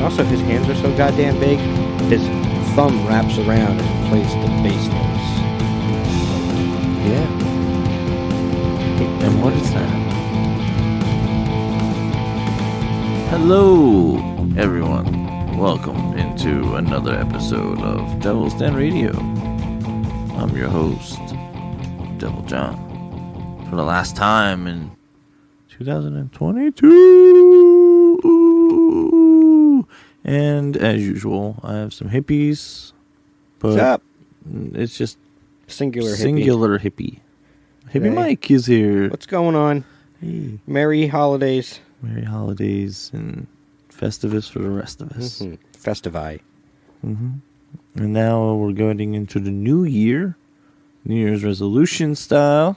Also, his hands are so goddamn big, his thumb wraps around and plays the bass notes. Yeah. And what is that? Hello, everyone. Welcome into another episode of Devil's Den Radio. I'm your host, DevilJon. For the last time in 2022. And as usual, I have some hippies. But What's up? It's just Singular hippie. Hippie Hey. Mike is here. What's going on? Hey. Merry holidays. Merry holidays and Festivus for the rest of us. Mm-hmm. Festivi. Mm-hmm. And now we're going into the new year. New Year's resolution style.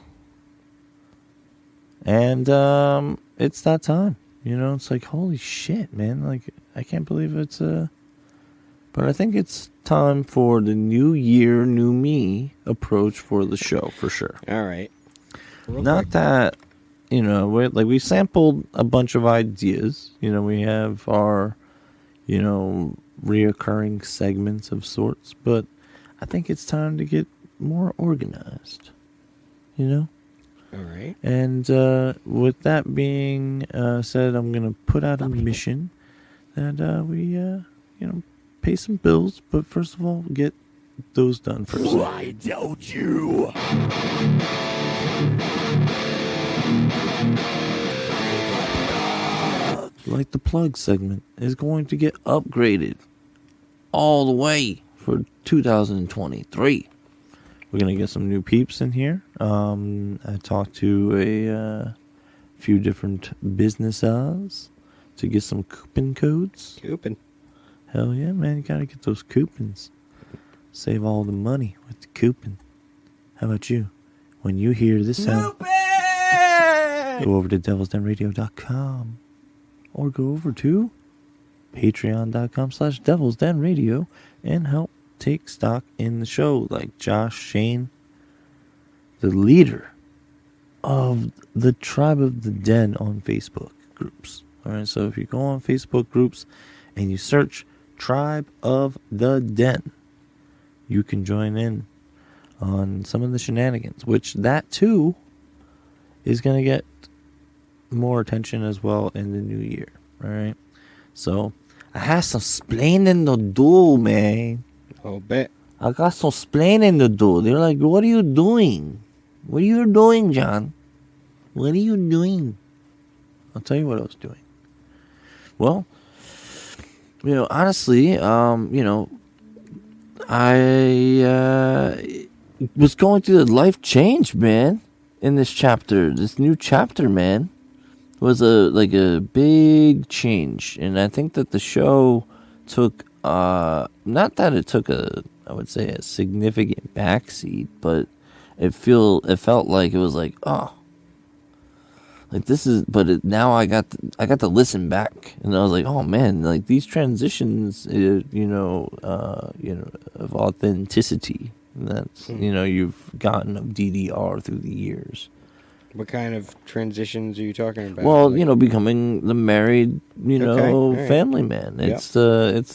And it's that time. You know, it's like, holy shit, man. Like, I can't believe it's but I think it's time for the new year, new me approach for the show, for sure. All right. Not that, you know, we sampled a bunch of ideas. You know, we have our, you know, reoccurring segments of sorts. But I think it's time to get more organized. You know? All right. And with that being said, I'm going to put out a mission that we, you know, pay some bills. But first of all, get those done first. Why don't you? Like the plug segment is going to get upgraded all the way for 2023. We're going to get some new peeps in here. I talked to a few different businesses to get some coupon codes. Coupon. Hell yeah, man. You got to get those coupons. Save all the money with the coupon. How about you? When you hear this sound, go over to devilsdenradio.com or go over to patreon.com/devilsdenradio and help take stock in the show, like Josh, Shane, the leader of the Tribe of the Den on Facebook groups. All right, so if you go on Facebook groups and you search Tribe of the Den, you can join in on some of the shenanigans, which that too is going to get more attention as well in the new year. All right, so I have some splaining to do, man. Oh, bet. I got some splaining to do. They're like, what are you doing? What are you doing, John? What are you doing? I'll tell you what I was doing. Well, you know, honestly, you know, I was going through the life change, man, in this chapter. This new chapter, man, was a big change. And I think that the show took not that it took I would say a significant backseat, but it felt like it was like, oh, like this is, but now I got to listen back, and I was like, oh man, like these transitions, you know, of authenticity that's you know you've gotten of DDR through the years. What kind of transitions are you talking about? Well, Like, you know, becoming the married, you know, Okay, all right. family man. It's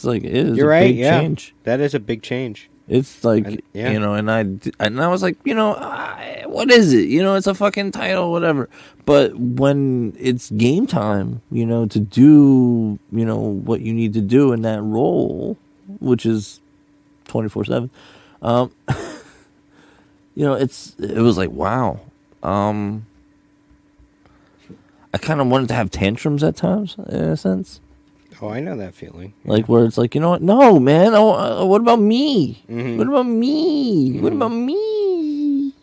like it is You're a right, big yeah. change. That is a big change. It's like, Yeah. you know, and I was like, you know, what is it? You know, it's a fucking title, whatever. But when it's game time, you know, to do, you know, what you need to do in that role, which is 24/7, you know, it was like, wow. I kind of wanted to have tantrums at times, in a sense. Oh, I know that feeling. Like, where it's like, you know what? No, man. What about me? Mhm. What about me? What about me?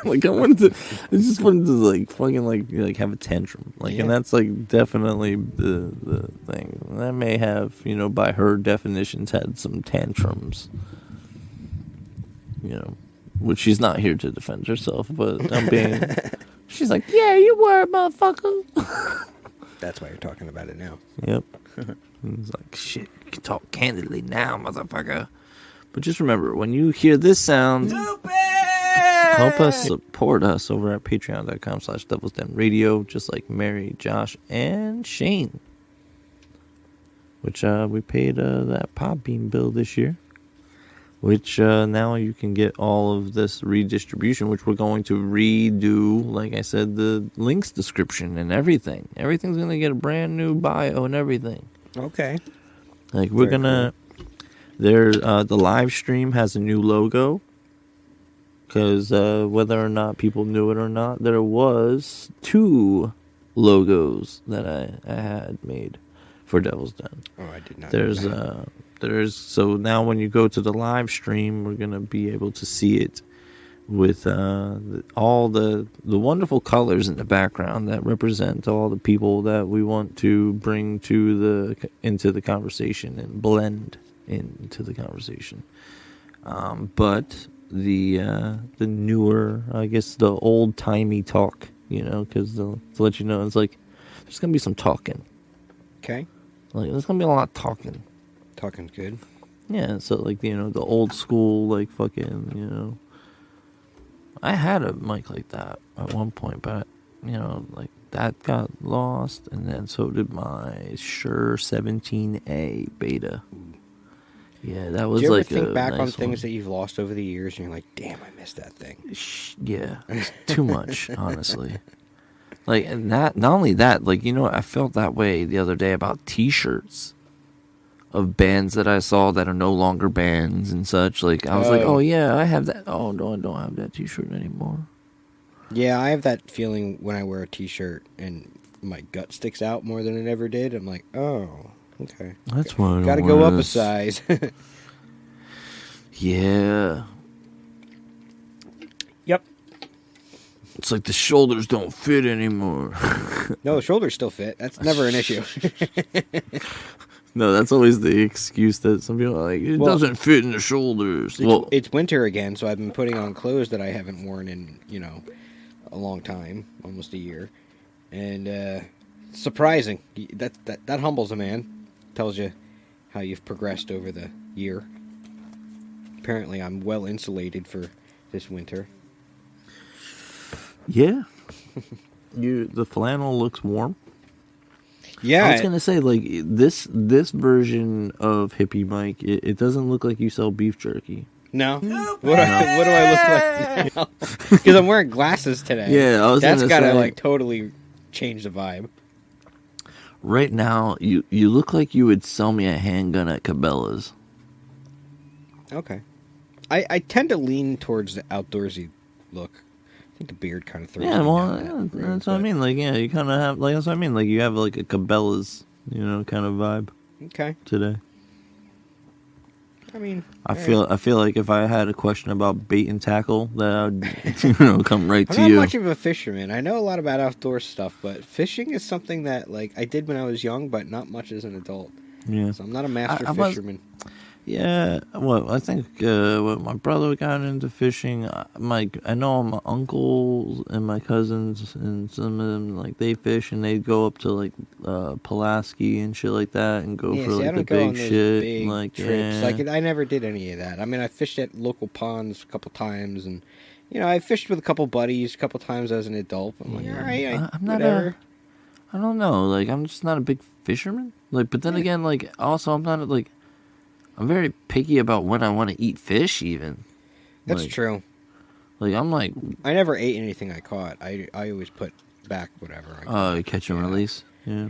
Like, I just wanted to, like, fucking, like have a tantrum. Like, and that's, like, definitely the thing. And I may have, you know, by her definitions, had some tantrums. You know, which she's not here to defend herself, but I'm being... She's like, yeah, you were, motherfucker. That's why you're talking about it now. Yep. He's like, shit, you can talk candidly now, motherfucker. But just remember, when you hear this sound, help us support us over at patreon.com/devilsdenradio, just like Mary, Josh, and Shane. which we paid that Podbean bill this year. Which now you can get all of this redistribution, which we're going to redo, like I said, the links description and everything. Everything's going to get a brand new bio and everything. Okay. Like, we're going to... the live stream has a new logo. Because whether or not people knew it or not, there was 2 logos that I had made for Devil's Den. Oh, I did not know that. So now when you go to the live stream, we're going to be able to see it with all the wonderful colors in the background that represent all the people that we want to bring into the conversation and blend into the conversation. But the newer, I guess the old-timey talk, because to let you know, it's like there's going to be some talking. Okay. Like, there's going to be a lot of talking. Talking's good. Yeah, so, like, the old school, like, fucking, I had a mic like that at one point, but, like, that got lost, and then so did my Shure 17A beta. Yeah, that was, like, do you ever like, think back nice on things one. that you've lost over the years, and you're like, damn, I missed that thing? Yeah, it's too much, honestly. Like, and that, not only that, like, I felt that way the other day about T-shirts of bands that I saw that are no longer bands and such. Like, I was like, oh, yeah, I have that. Oh, no, I don't have that T-shirt anymore. Yeah, I have that feeling when I wear a T-shirt and my gut sticks out more than it ever did. I'm like, oh, okay. That's why I got to go up a size. Yeah. Yep. It's like the shoulders don't fit anymore. No, the shoulders still fit. That's never an issue. No, that's always the excuse that some people are like, it doesn't fit in the shoulders. It's winter again, so I've been putting on clothes that I haven't worn in, a long time, almost a year. And surprising. That humbles a man. Tells you how you've progressed over the year. Apparently, I'm well insulated for this winter. Yeah. The flannel looks warm. Yeah. I was gonna say, like, this version of Hippie Mike, it doesn't look like you sell beef jerky. No. What do I look like? Because I'm wearing glasses today. Yeah, that's gotta like totally change the vibe. Right now, you look like you would sell me a handgun at Cabela's. Okay. I tend to lean towards the outdoorsy look. I think the beard kind of throws me down that's what I mean. Like, yeah, you kind of have, like, that's what I mean. Like, you have, like, a Cabela's, kind of vibe. Okay. Today. I mean, I feel like if I had a question about bait and tackle, that I would, come right to you. I'm not much of a fisherman. I know a lot about outdoor stuff, but fishing is something that, like, I did when I was young, but not much as an adult. Yeah. So I'm not a master fisherman. Yeah, well, I think my brother got into fishing. I know my uncles and my cousins and some of them, like, they fish and they go up to, like, Pulaski and shit like that and go for like the big shit. Big like trips. Yeah. Like, I never did any of that. I mean, I fished at local ponds a couple times, and I fished with a couple buddies a couple times as an adult. I'm like, all right, I'm not whatever. I don't know. Like, I'm just not a big fisherman. Like, but then again, like, also I'm not like. I'm very picky about when I want to eat fish, even. That's true. Like, I'm like... I never ate anything I caught. I always put back whatever I caught. Catch and release? Yeah.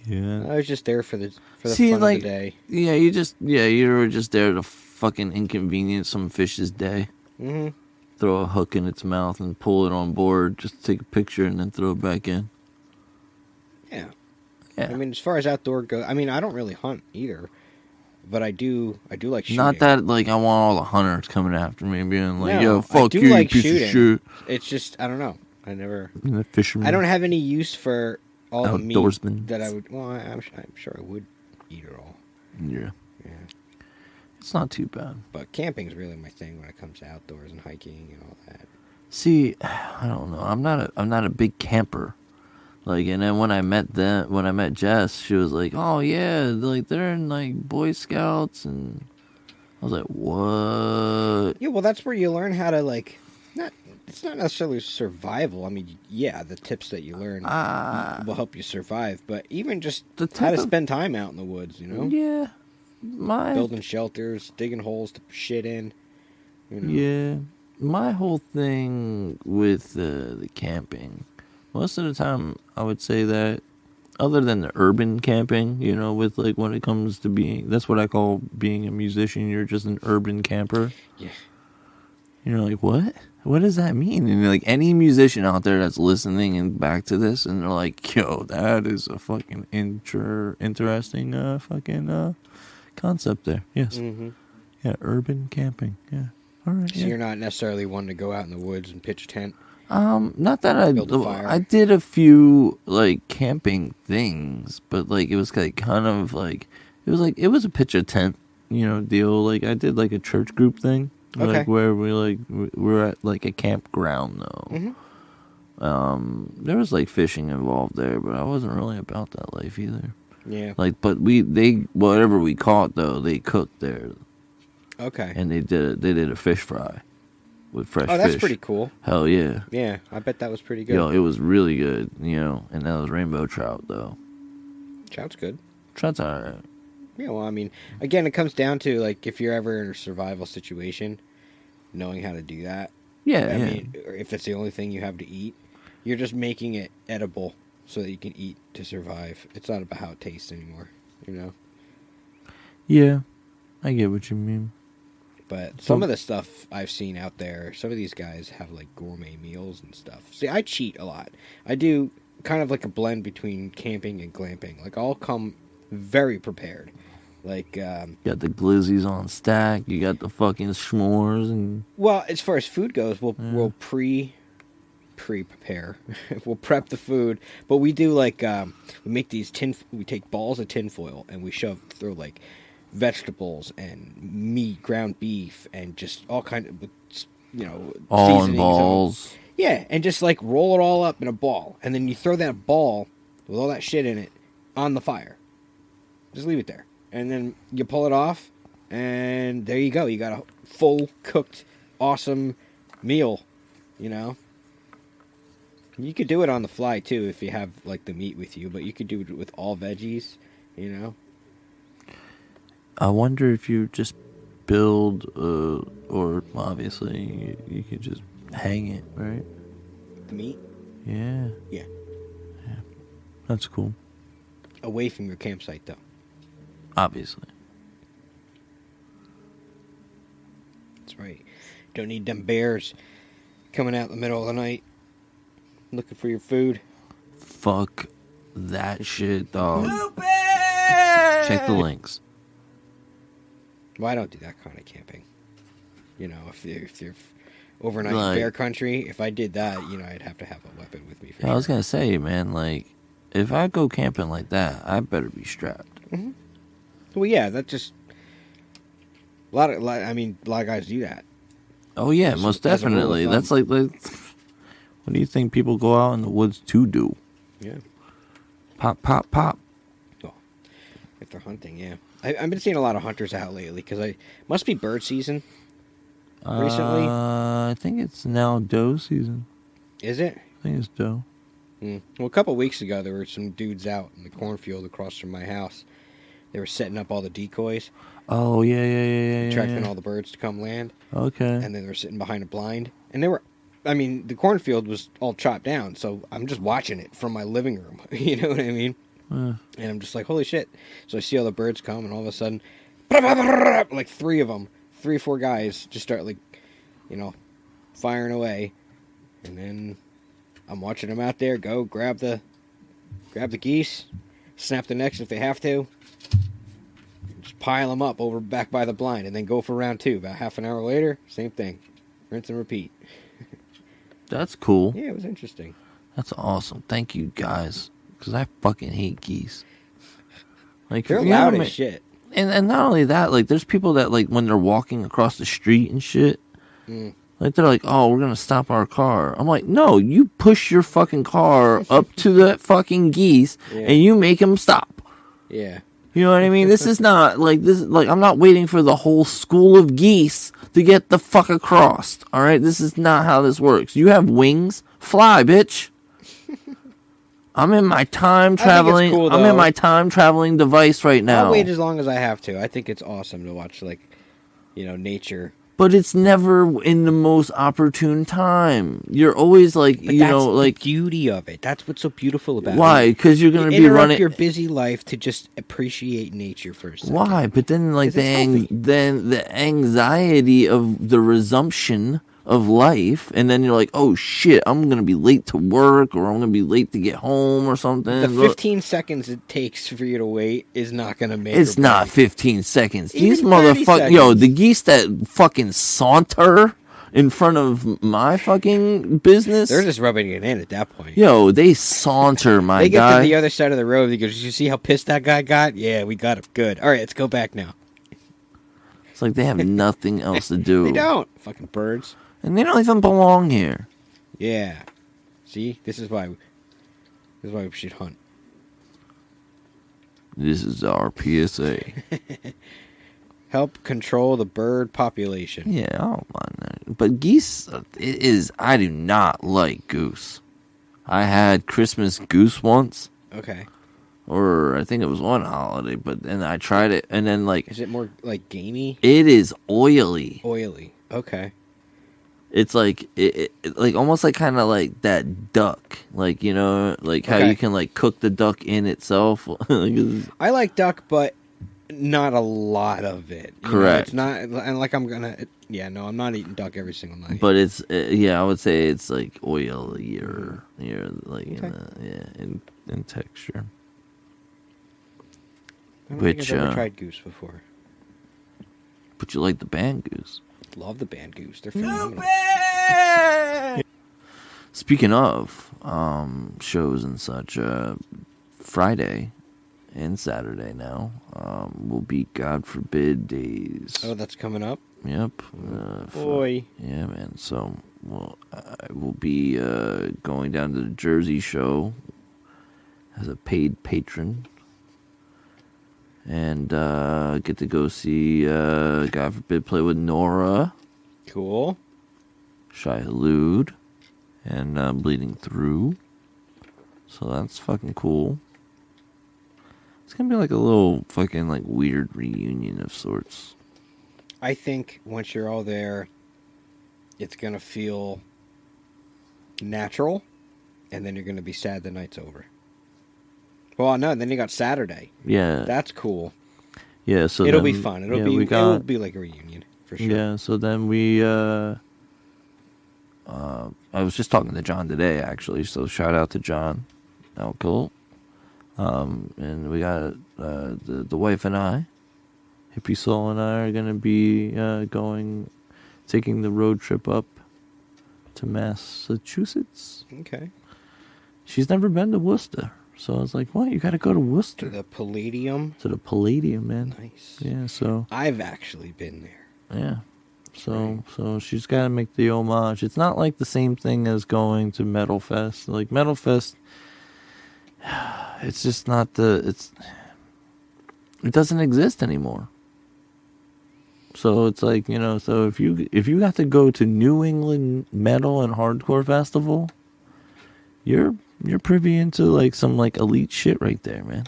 I was just there for the fun of the day. Yeah, you were just there to fucking inconvenience some fish's day. Mm-hmm. Throw a hook in its mouth and pull it on board, just take a picture and then throw it back in. Yeah. I mean, as far as outdoor goes, I mean, I don't really hunt either. But I do like shooting. Not that, like, I want all the hunters coming after me being like, no, yo, fuck you, like piece shooting. of shit. It's just, I don't know. I never... Fisherman. I don't have any use for all the meat Outdoorsman. that I would... Well, I'm sure I would eat it all. Yeah. It's not too bad. But camping's really my thing when it comes to outdoors and hiking and all that. See, I don't know. I'm not a big camper. Like, and then when I met Jess, she was like, "Oh yeah, like they're in like Boy Scouts," and I was like, "What?" Yeah, well, that's where you learn how to like, not it's not necessarily survival. I mean, yeah, the tips that you learn will help you survive, but even just how to spend time out in the woods, you know? Yeah. Building shelters, digging holes to shit in. You know? Yeah. My whole thing with the camping, most of the time I would say that, other than the urban camping, you know, with like when it comes to being, that's what I call being a musician, you're just an urban camper. Yeah. You're like, what? What does that mean? And like any musician out there that's listening and back to this, and they're like, yo, that is a fucking interesting fucking concept there. Yes. Mm-hmm. Yeah, urban camping. Yeah. All right. So you're not necessarily one to go out in the woods and pitch a tent? Not that Build a fire. I did a few like camping things, but like it was like kind of like it was a pitch a tent, you know, deal. Like I did like a church group thing, okay, like where we're at like a campground though. Mm-hmm. There was like fishing involved there, but I wasn't really about that life either. Yeah. Like, but whatever we caught though, they cooked there. Okay. And they did a fish fry with fresh fish. Oh, that's pretty cool. Hell yeah. Yeah, I bet that was pretty good. Yo, it was really good, you know, and that was rainbow trout, though. Trout's good. Trout's alright. Yeah, well, I mean, again, it comes down to, like, if you're ever in a survival situation, knowing how to do that. Yeah, I mean, if it's the only thing you have to eat, you're just making it edible so that you can eat to survive. It's not about how it tastes anymore, you know? Yeah, I get what you mean. But some of the stuff I've seen out there, some of these guys have like gourmet meals and stuff. See, I cheat a lot. I do kind of like a blend between camping and glamping. Like I'll come very prepared. Like you got the glizzies on stack. You got the fucking s'mores and. Well, as far as food goes, we'll prepare. We'll prep the food, but we do like we make these we take balls of tinfoil and we throw like vegetables and meat, ground beef, and just all kind of, you know, all in seasonings. balls. Yeah, and just like roll it all up in a ball, and then you throw that ball with all that shit in it on the fire. Just leave it there, and then you pull it off, and there you go. You got a full cooked, awesome meal. You know. You could do it on the fly too if you have like the meat with you, but you could do it with all veggies. You know. I wonder if you just build, or obviously you could just hang it, right? The meat? Yeah. Yeah. Yeah. That's cool. Away from your campsite, though. Obviously. That's right. Don't need them bears coming out in the middle of the night looking for your food. Fuck that shit, dog. Check the links. Well, I don't do that kind of camping. You know, if you're overnight like, in bear country, if I did that, you know, I'd have to have a weapon with me. I was gonna say, man, like, if I go camping like that, I better be strapped. Mm-hmm. Well, yeah, that's just a lot of guys do that. Oh yeah, most definitely. That's like, what do you think people go out in the woods to do? Yeah. Pop, pop, pop. Well, if they're hunting, yeah. I've been seeing a lot of hunters out lately because must be bird season recently. I think it's now doe season. Is it? I think it's doe. Well, a couple of weeks ago, there were some dudes out in the cornfield across from my house. They were setting up all the decoys. Oh, yeah. Attracting all the birds to come land. Okay. And then they were sitting behind a blind. And the cornfield was all chopped down, so I'm just watching it from my living room. You know what I mean? And I'm just like, holy shit. So I see all the birds come, and all of a sudden, like 3 or 4 guys just start, like, you know, firing away. And then I'm watching them out there go grab the geese, snap the necks if they have to, just pile them up over back by the blind, and then go for round 2. About half an hour later, same thing. Rinse and repeat. That's cool. Yeah, it was interesting. That's awesome. Thank you, guys. Because I fucking hate geese. Like, they're loud as shit. And not only that, like, there's people that, like, when they're walking across the street and shit, like, they're like, oh, we're going to stop our car. I'm like, no, you push your fucking car up to that fucking geese, and you make them stop. Yeah. You know what I mean? This is not like this. Like I'm not waiting for the whole school of geese to get the fuck across. All right, this is not how this works. You have wings, fly, bitch. I'm in my time traveling. Cool, I'm in my time traveling device right now. I'll wait as long as I have to. I think it's awesome to watch, like, nature. But it's never in the most opportune time. You're always like, But that's the beauty of it. That's what's so beautiful about it. Why? Because you're going to be running your busy life to just appreciate nature for a second. Why? But then, like the anxiety of the resumption of life, and then you're like, oh shit, I'm going to be late to work, or I'm going to be late to get home, or something. The 15 seconds it takes for you to wait is not going to make. It's not 15 seconds. Even These motherfuckers, the geese that fucking saunter in front of my fucking business, they're just rubbing it in at that point. They saunter, my guy. They get to the other side of the road. He goes, "You see how pissed that guy got? Yeah, we got him. Good. All right, let's go back now." It's like they have nothing else to do. They don't. Fucking birds. And they don't even belong here. Yeah. See, this is why we should hunt. This is our PSA. Help control the bird population. Yeah, I don't mind that. But geese, I do not like goose. I had Christmas goose once. Okay. Or I think it was one holiday, but then I tried it, and then like... Is it more like gamey? It is oily. Oily. Okay. It's like, like almost like kind of like that duck. Like, like how you can like cook the duck in itself. I like duck, but not a lot of it. Correct. It's not, and like I'm not eating duck every single night. But it's, I would say it's like oilier, like in texture. I don't think I've ever tried goose before. But you like the band goose. Love the band goose. They're phenomenal. Speaking of shows and such, Friday and Saturday now will be God Forbid days. Oh, that's coming up? Yep. Boy. Yeah, man. So, I will be going down to the Jersey show as a paid patron. And get to go see, God forbid, play with Nora. Cool. Shai Hulud. And Bleeding Through. So that's fucking cool. It's going to be like a little fucking like weird reunion of sorts. I think once you're all there, it's going to feel natural. And then you're going to be sad the night's over. Well, no, then you got Saturday. Yeah. That's cool. Yeah, so it'll be fun. It'll be like a reunion, for sure. Yeah, so then we, I was just talking to John today, actually, so shout out to John. Oh, cool. And we got, the wife and I, Hippie Soul and I are going to be, taking the road trip up to Massachusetts. Okay. She's never been to Worcester. So I was like, what? You got to go to Worcester. To the Palladium? To the Palladium, man. Nice. Yeah, so. I've actually been there. Yeah. So she's got to make the homage. It's not like the same thing as going to Metal Fest. Like, Metal Fest, it's just not it doesn't exist anymore. So it's like, so if you got to go to New England Metal and Hardcore Festival, you're privy into like some like elite shit right there, man.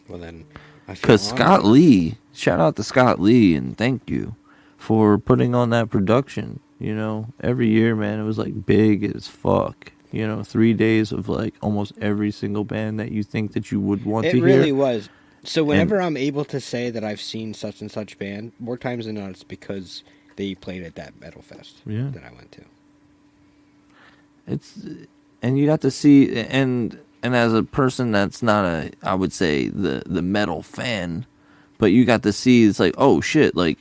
Well then, because Scott Lee, shout out to Scott Lee and thank you for putting on that production. Every year, man, it was like big as fuck. 3 days of like almost every single band that you think that you would want to hear. It really was. So whenever I'm able to say that I've seen such and such band, more times than not, it's because they played at that Metal Fest that I went to. And you got to see, and as a person that's not I would say the metal fan, but you got to see, it's like, oh shit, like,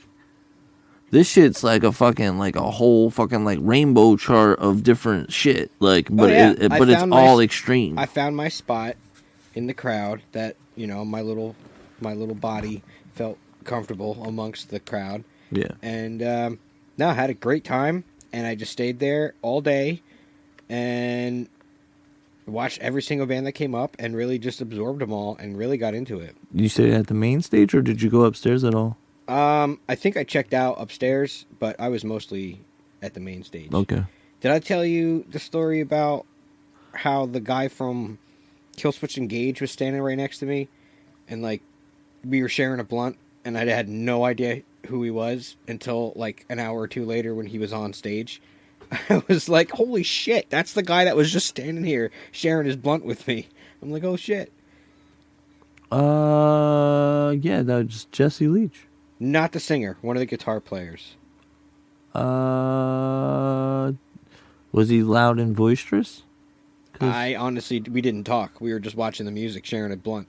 this shit's like a fucking, like a whole fucking like rainbow chart of different shit, like, but it's all extreme. I found my spot in the crowd that, my little body felt comfortable amongst the crowd. Yeah. And, I had a great time, and I just stayed there all day. And Watched every single band that came up and really just absorbed them all and really got into it. You stayed at the main stage, or did you go upstairs at all? I think I checked out upstairs, but I was mostly at the main stage. Okay. Did I tell you the story about how the guy from Killswitch Engage was standing right next to me, and like we were sharing a blunt, and I had no idea who he was until like an hour or two later when he was on stage. I was like, holy shit, that's the guy that was just standing here sharing his blunt with me. I'm like, oh shit. Yeah, that was Jesse Leach. Not the singer, one of the guitar players. Was he loud and boisterous? I honestly, we didn't talk. We were just watching the music, sharing a blunt.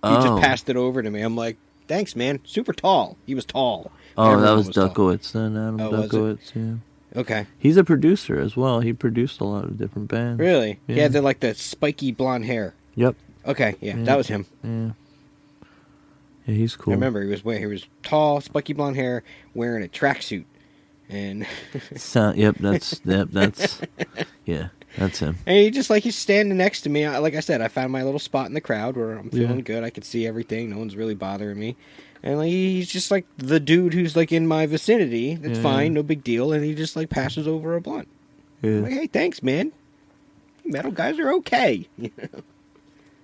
He just passed it over to me. I'm like, thanks, man. Super tall. He was tall. Oh, Everyone that was tall. Duckowitz then, Adam Duckowitz, yeah. Okay. He's a producer as well. He produced a lot of different bands. Really? Yeah. He had the spiky blonde hair. Yep. Okay, yeah, that was him. Yeah. Yeah, he's cool. I remember he was tall, spiky blonde hair, wearing a tracksuit, and that's yeah, that's him. and he's standing next to me. Like I said, I found my little spot in the crowd where I'm feeling good. I could see everything. No one's really bothering me, and like he's just like the dude who's like in my vicinity. That's fine, no big deal. And he just like passes over a blunt. Yeah. I'm like, hey, thanks, man. Metal guys are okay.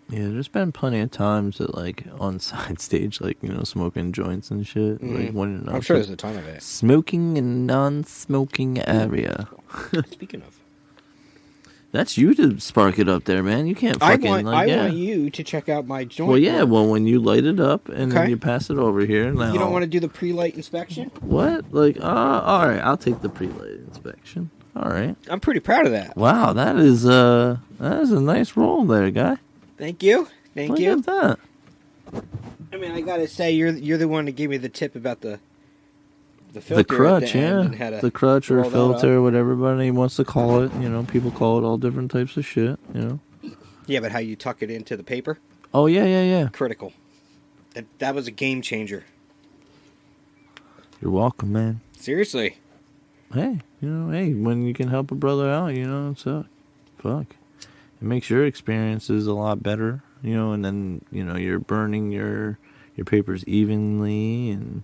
Yeah, there's been plenty of times that, like, on side stage, like, smoking joints and shit. Mm-hmm. Like, when I'm sure there's a ton of it. Smoking in non-smoking area. Speaking of, that's you to spark it up there, man. You can't fucking, I want you to check out my joint. Well, yeah, when you light it up and then you pass it over here. Now, you don't want to do the pre-light inspection? What? Like, all right, I'll take the pre-light inspection. All right. I'm pretty proud of that. Wow, that is a nice roll there, guy. Thank you. Thank you. Look at that. I mean, I gotta say, you're the one that gave me the tip about the filter. The crutch, the crutch or filter, whatever everybody wants to call it. People call it all different types of shit. Yeah, but how you tuck it into the paper? Oh yeah. Critical. That was a game changer. You're welcome, man. Seriously. Hey, when you can help a brother out, it's fuck. It makes your experiences a lot better, and then, you're burning your papers evenly and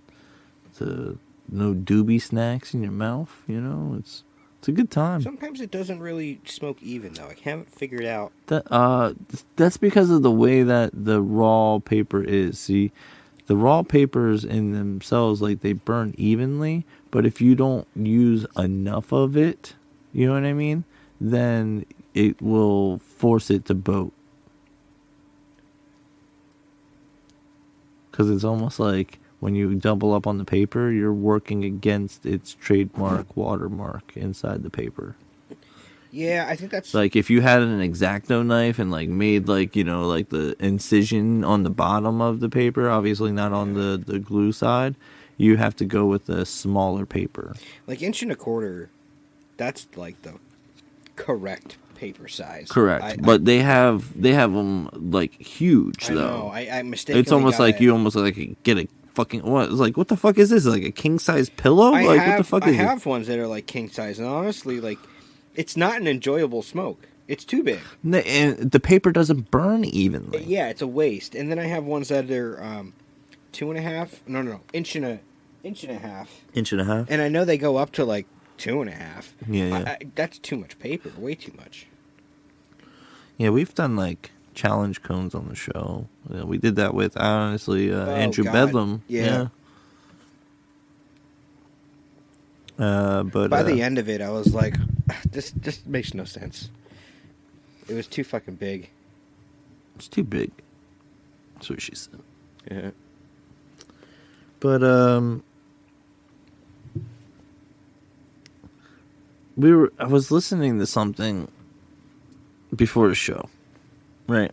no doobie snacks in your mouth, it's a good time. Sometimes it doesn't really smoke even, though. I haven't figured out. That's because of the way that the raw paper is. See, the raw papers in themselves, like, they burn evenly, but if you don't use enough of it, you know what I mean, then it will force it to boat. Because it's almost like when you double up on the paper, you're working against its trademark watermark inside the paper. Yeah, I think that's... Like, if you had an X-Acto knife and, like, made, like, like the incision on the bottom of the paper, obviously not on the glue side, you have to go with a smaller paper. Like, 1.25 inch, that's, like, the correct paper size. Correct. But they have them, like, huge, though. I know. I mistakenly It's almost like you almost like get a fucking... What? It's like, what the fuck is this? Like a king-size pillow? What the fuck is it? I have ones that are, like, king-size, and honestly, like... It's not an enjoyable smoke. It's too big. And the paper doesn't burn evenly. Yeah, it's a waste. And then I have ones that are 2.5. No, inch and a half. Inch and a half. And I know they go up to like 2.5. Yeah. That's too much paper. Way too much. Yeah, we've done like challenge cones on the show. We did that with honestly Andrew Bedlam. Yeah. But by the end of it, I was like, this makes no sense. It was too fucking big. It's too big. That's what she said. Yeah. But I was listening to something before the show, right?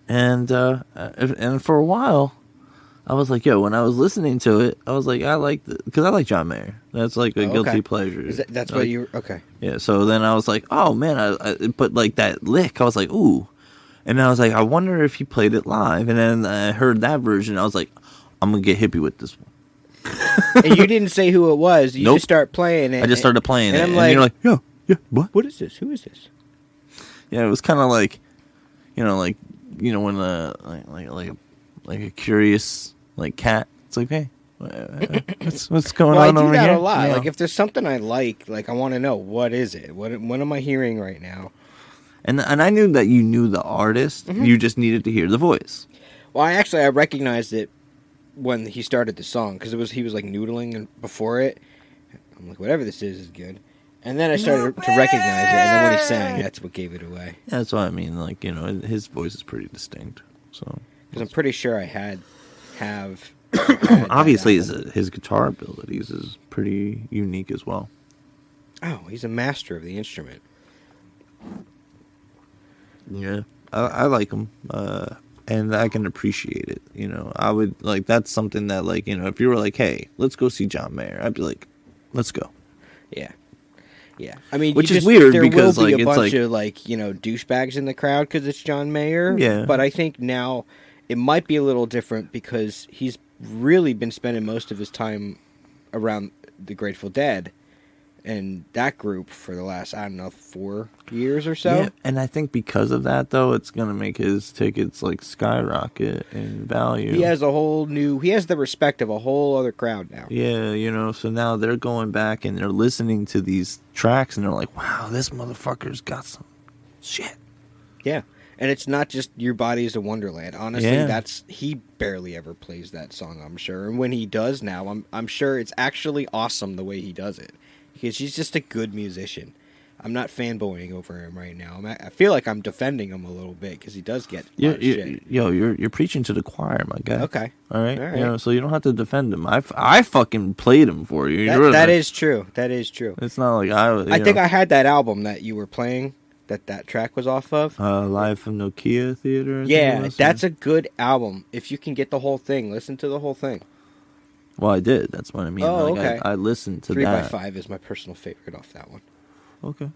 And for a while, I was like, yo, when I was listening to it, I was like, I like it because I like John Mayer. That's like a guilty pleasure. That's what you okay? Yeah. So then I was like, oh man, but like that lick, I was like, ooh, and I was like, I wonder if he played it live. And then I heard that version, I was like, I'm gonna get hippie with this one. And you didn't say who it was. You just start playing it. I just started playing it, I'm and like, you're like, yeah, what? What is this? Who is this? Yeah, it was kind of like, when like a curious like cat. It's like, hey, what's going Well, I on do over that here? a lot. You know? Like if there's something I like I want to know what is it? What am I hearing right now? And I knew that you knew the artist. Mm-hmm. You just needed to hear the voice. Well, I recognized it when he started the song because he was like noodling before it. I'm like, whatever this is good. And then I started to recognize it, and then when he sang, that's what gave it away. Yeah, that's what I mean. Like, his voice is pretty distinct. So, Because I'm pretty sure I have. obviously his guitar abilities is pretty unique as well. Oh, he's a master of the instrument. Yeah, I like him, and I can appreciate it. I would like that's something that like if you were like, hey, let's go see John Mayer, I'd be like, let's go. Yeah. Yeah, I mean, which is weird there because will be like a it's bunch like of douchebags in the crowd because it's John Mayer. Yeah, but I think now it might be a little different because he's really been spending most of his time around the Grateful Dead and that group for the last 4 years or so. Yeah, and I think because of that though, it's gonna make his tickets like skyrocket in value. He has the respect of a whole other crowd now. Yeah, so now they're going back and they're listening to these tracks and they're like, wow, this motherfucker's got some shit. Yeah. And it's not just Your Body is a Wonderland. Honestly, Yeah. he barely ever plays that song, I'm sure. And when he does now, I'm sure it's actually awesome the way he does it. Because he's just a good musician. I'm not fanboying over him right now. I feel like I'm defending him a little bit because he does get a lot of shit. You're preaching to the choir, my guy. Okay. All right. So you don't have to defend him. I fucking played him for you. That is true. That is true. It's not like I think I had that album that you were playing, that track was off of. Live from Nokia Theater. Yeah, that's a good album. If you can get the whole thing, listen to the whole thing. Well, I did. That's what I mean. Oh, like, okay. I listened to 3x5 that. is my personal favorite off that one. Okay.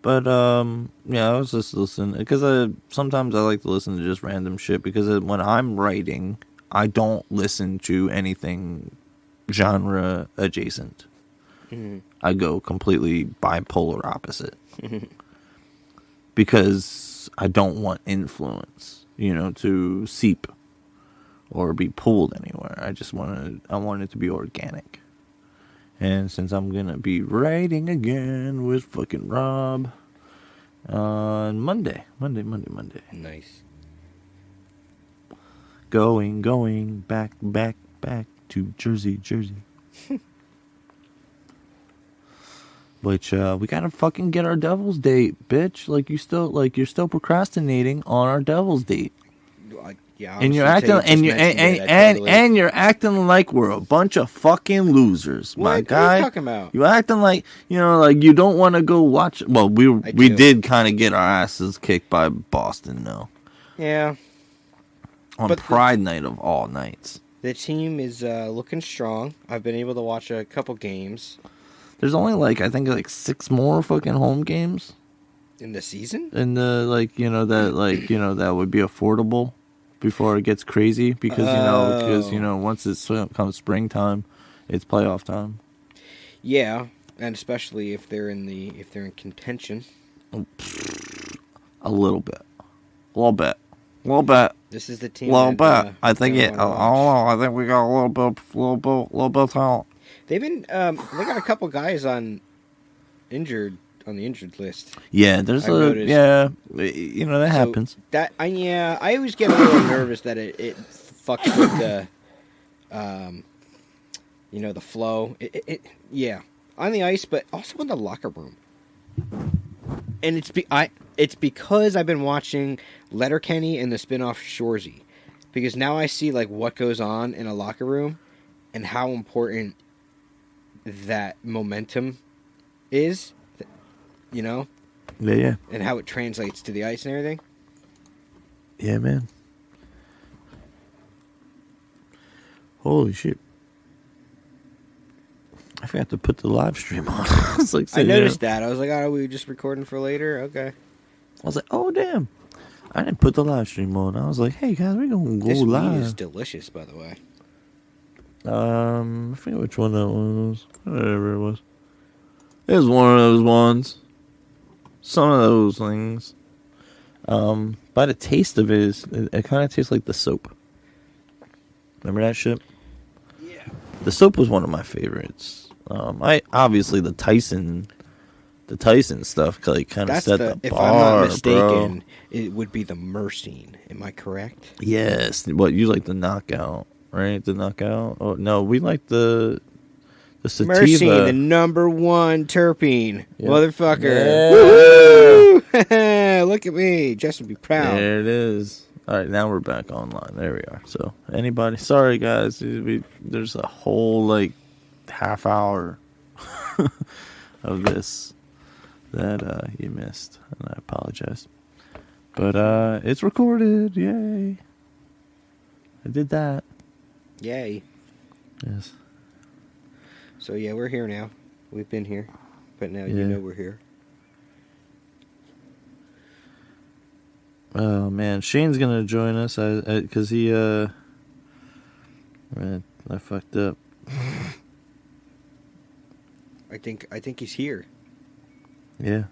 But, yeah, I was just listening. Because sometimes I like to listen to just random shit. Because when I'm writing, I don't listen to anything genre adjacent. Mm-hmm. I go completely bipolar opposite. Because I don't want influence, to seep or be pulled anywhere. I want it to be organic. And since I'm gonna be writing again with fucking Rob on Monday. Nice. Going back to Jersey. Which we gotta fucking get our Devil's date, bitch. You're still procrastinating on our Devil's date. Yeah, and you're acting you're acting like we're a bunch of fucking losers, my guy. What are you talking about? You acting like like you don't want to go watch. Well, we did kind of get our asses kicked by Boston, though. Yeah. On Pride Night of all nights. The team is looking strong. I've been able to watch a couple games. There's only I think 6 more fucking home games in the season. And that would be affordable. Before it gets crazy, because once it comes springtime, it's playoff time. Yeah, and especially if they're in contention. A little bit. This is the team. I think I don't know. I think we got a little bit talent. They've been they got a couple guys on the injured list. Yeah, there's that happens. I always get a little nervous that it fucks with the flow. On the ice, but also in the locker room. And it's because I've been watching Letterkenny and the spinoff Shoresy, because now I see what goes on in a locker room and how important that momentum is. Yeah. And how it translates to the ice and everything. Yeah, man. Holy shit. I forgot to put the live stream on. I noticed that. I was like, oh, are we just recording for later? Okay. I was like, oh, damn. I didn't put the live stream on. I was like, hey, guys, we're going to go live. This is delicious, by the way. I forget which one that one was. Whatever it was. It was one of those ones. some of those things. By the taste of it, it kind of tastes like the soap. Remember that shit? Yeah. The soap was one of my favorites. I obviously the Tyson stuff like kind of set the bar. If I'm not mistaken, bro. it would be the Myrcene. Am I correct? Yes. What you like the knockout, right? The knockout. Oh no, we like the sativa. Myrcene, the number one terpene, Yep. motherfucker. Yeah. Look at me, Justin, be proud. There it is. All right, now we're back online. There we are. So, anybody? Sorry, guys. There's a whole like half hour of this that you missed, and I apologize. But it's recorded. Yay! I did that. Yay. Yes. So yeah, we're here now. We've been here, but now Yeah. you know we're here. Oh man, Shane's gonna join us because he man, I fucked up. I think he's here. Yeah.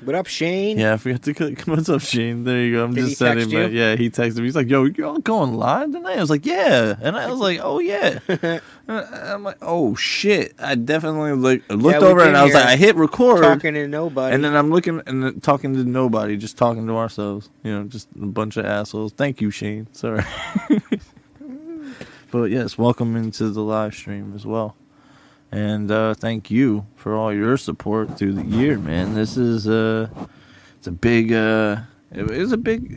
What up, Shane? Yeah, I forgot to click. What's up, Shane? There you go. I'm Did just he sending text you? him. Yeah, he texted me. He's like, "Yo, y'all going live tonight?" I was like, "Yeah," and I was like, "Oh yeah." I'm like, "Oh shit!" I definitely looked we've over been and I was here like, "I hit record." Talking to nobody. And then I'm looking and then talking to nobody, just talking to ourselves. You know, just a bunch of assholes. Thank you, Shane. Sorry. But yes, welcome into the live stream as well. And thank you for all your support through the year, man. This is it's a big it was a big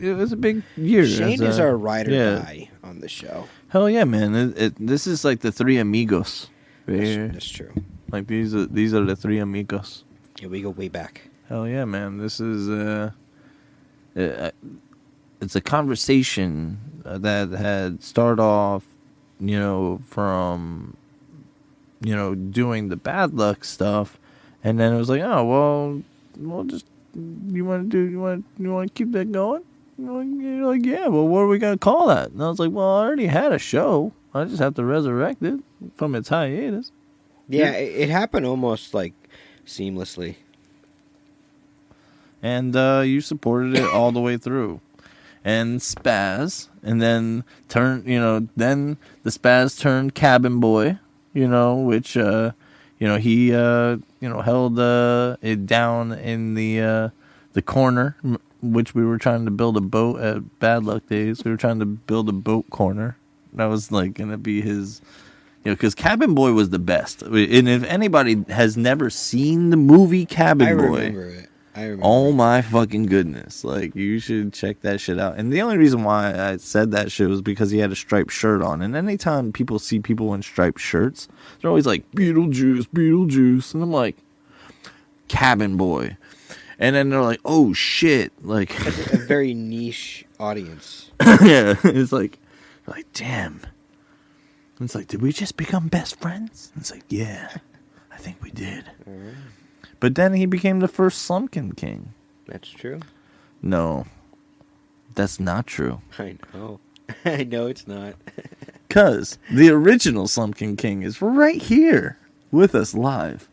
year. Shane is our rider guy on the show. Hell yeah, man. This is like the three amigos. That's true. Like these are the three amigos. Yeah, we go way back. Hell yeah, man. This is it's a conversation that had started off, you know, from, you know, doing the bad luck stuff, and then it was like, oh well, just you want to keep that going? You're like, yeah. Well, what are we gonna call that? And I was like, well, I already had a show. I just have to resurrect it from its hiatus. Yeah, it happened almost like seamlessly. And you supported it all the way through. And Spaz, and then then the Spaz turned Cabin Boy, you know, which, he, held it down in the corner, which we were trying to build a boat at Bad Luck Days. We were trying to build a boat corner. That was, like, going to be his, because Cabin Boy was the best. And if anybody has never seen the movie Cabin Boy. I remember it. Oh my fucking goodness. Like, you should check that shit out. And the only reason why I said that shit was because he had a striped shirt on. And anytime people see people in striped shirts, they're always like, Beetlejuice. And I'm like, Cabin Boy. And then they're like, oh shit. Like, That's a very niche audience. yeah. It's like, damn. It's like, did we just become best friends? It's like, yeah, I think we did. All right. But then he became the first Slumpkin King. That's true. No, that's not true. I know. I know it's not. Because the original Slumpkin King is right here with us live.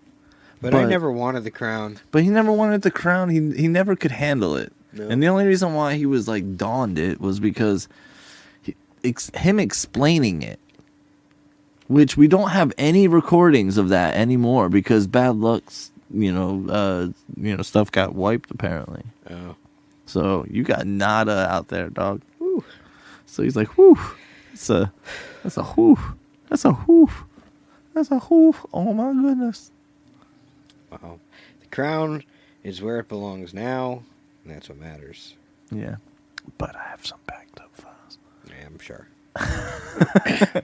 But I never wanted the crown. But he never wanted the crown. He never could handle it. No. And the only reason why he was like donned it was because him explaining it. Which we don't have any recordings of that anymore because Bad Luck's, stuff got wiped apparently. Oh. So you got nada out there, dog. Whew. So he's like, whew. That's a whew. That's a whew. That's a whew. Oh my goodness. Wow. The crown is where it belongs now, and that's what matters. Yeah. But I have some backed up files. Yeah, I'm sure.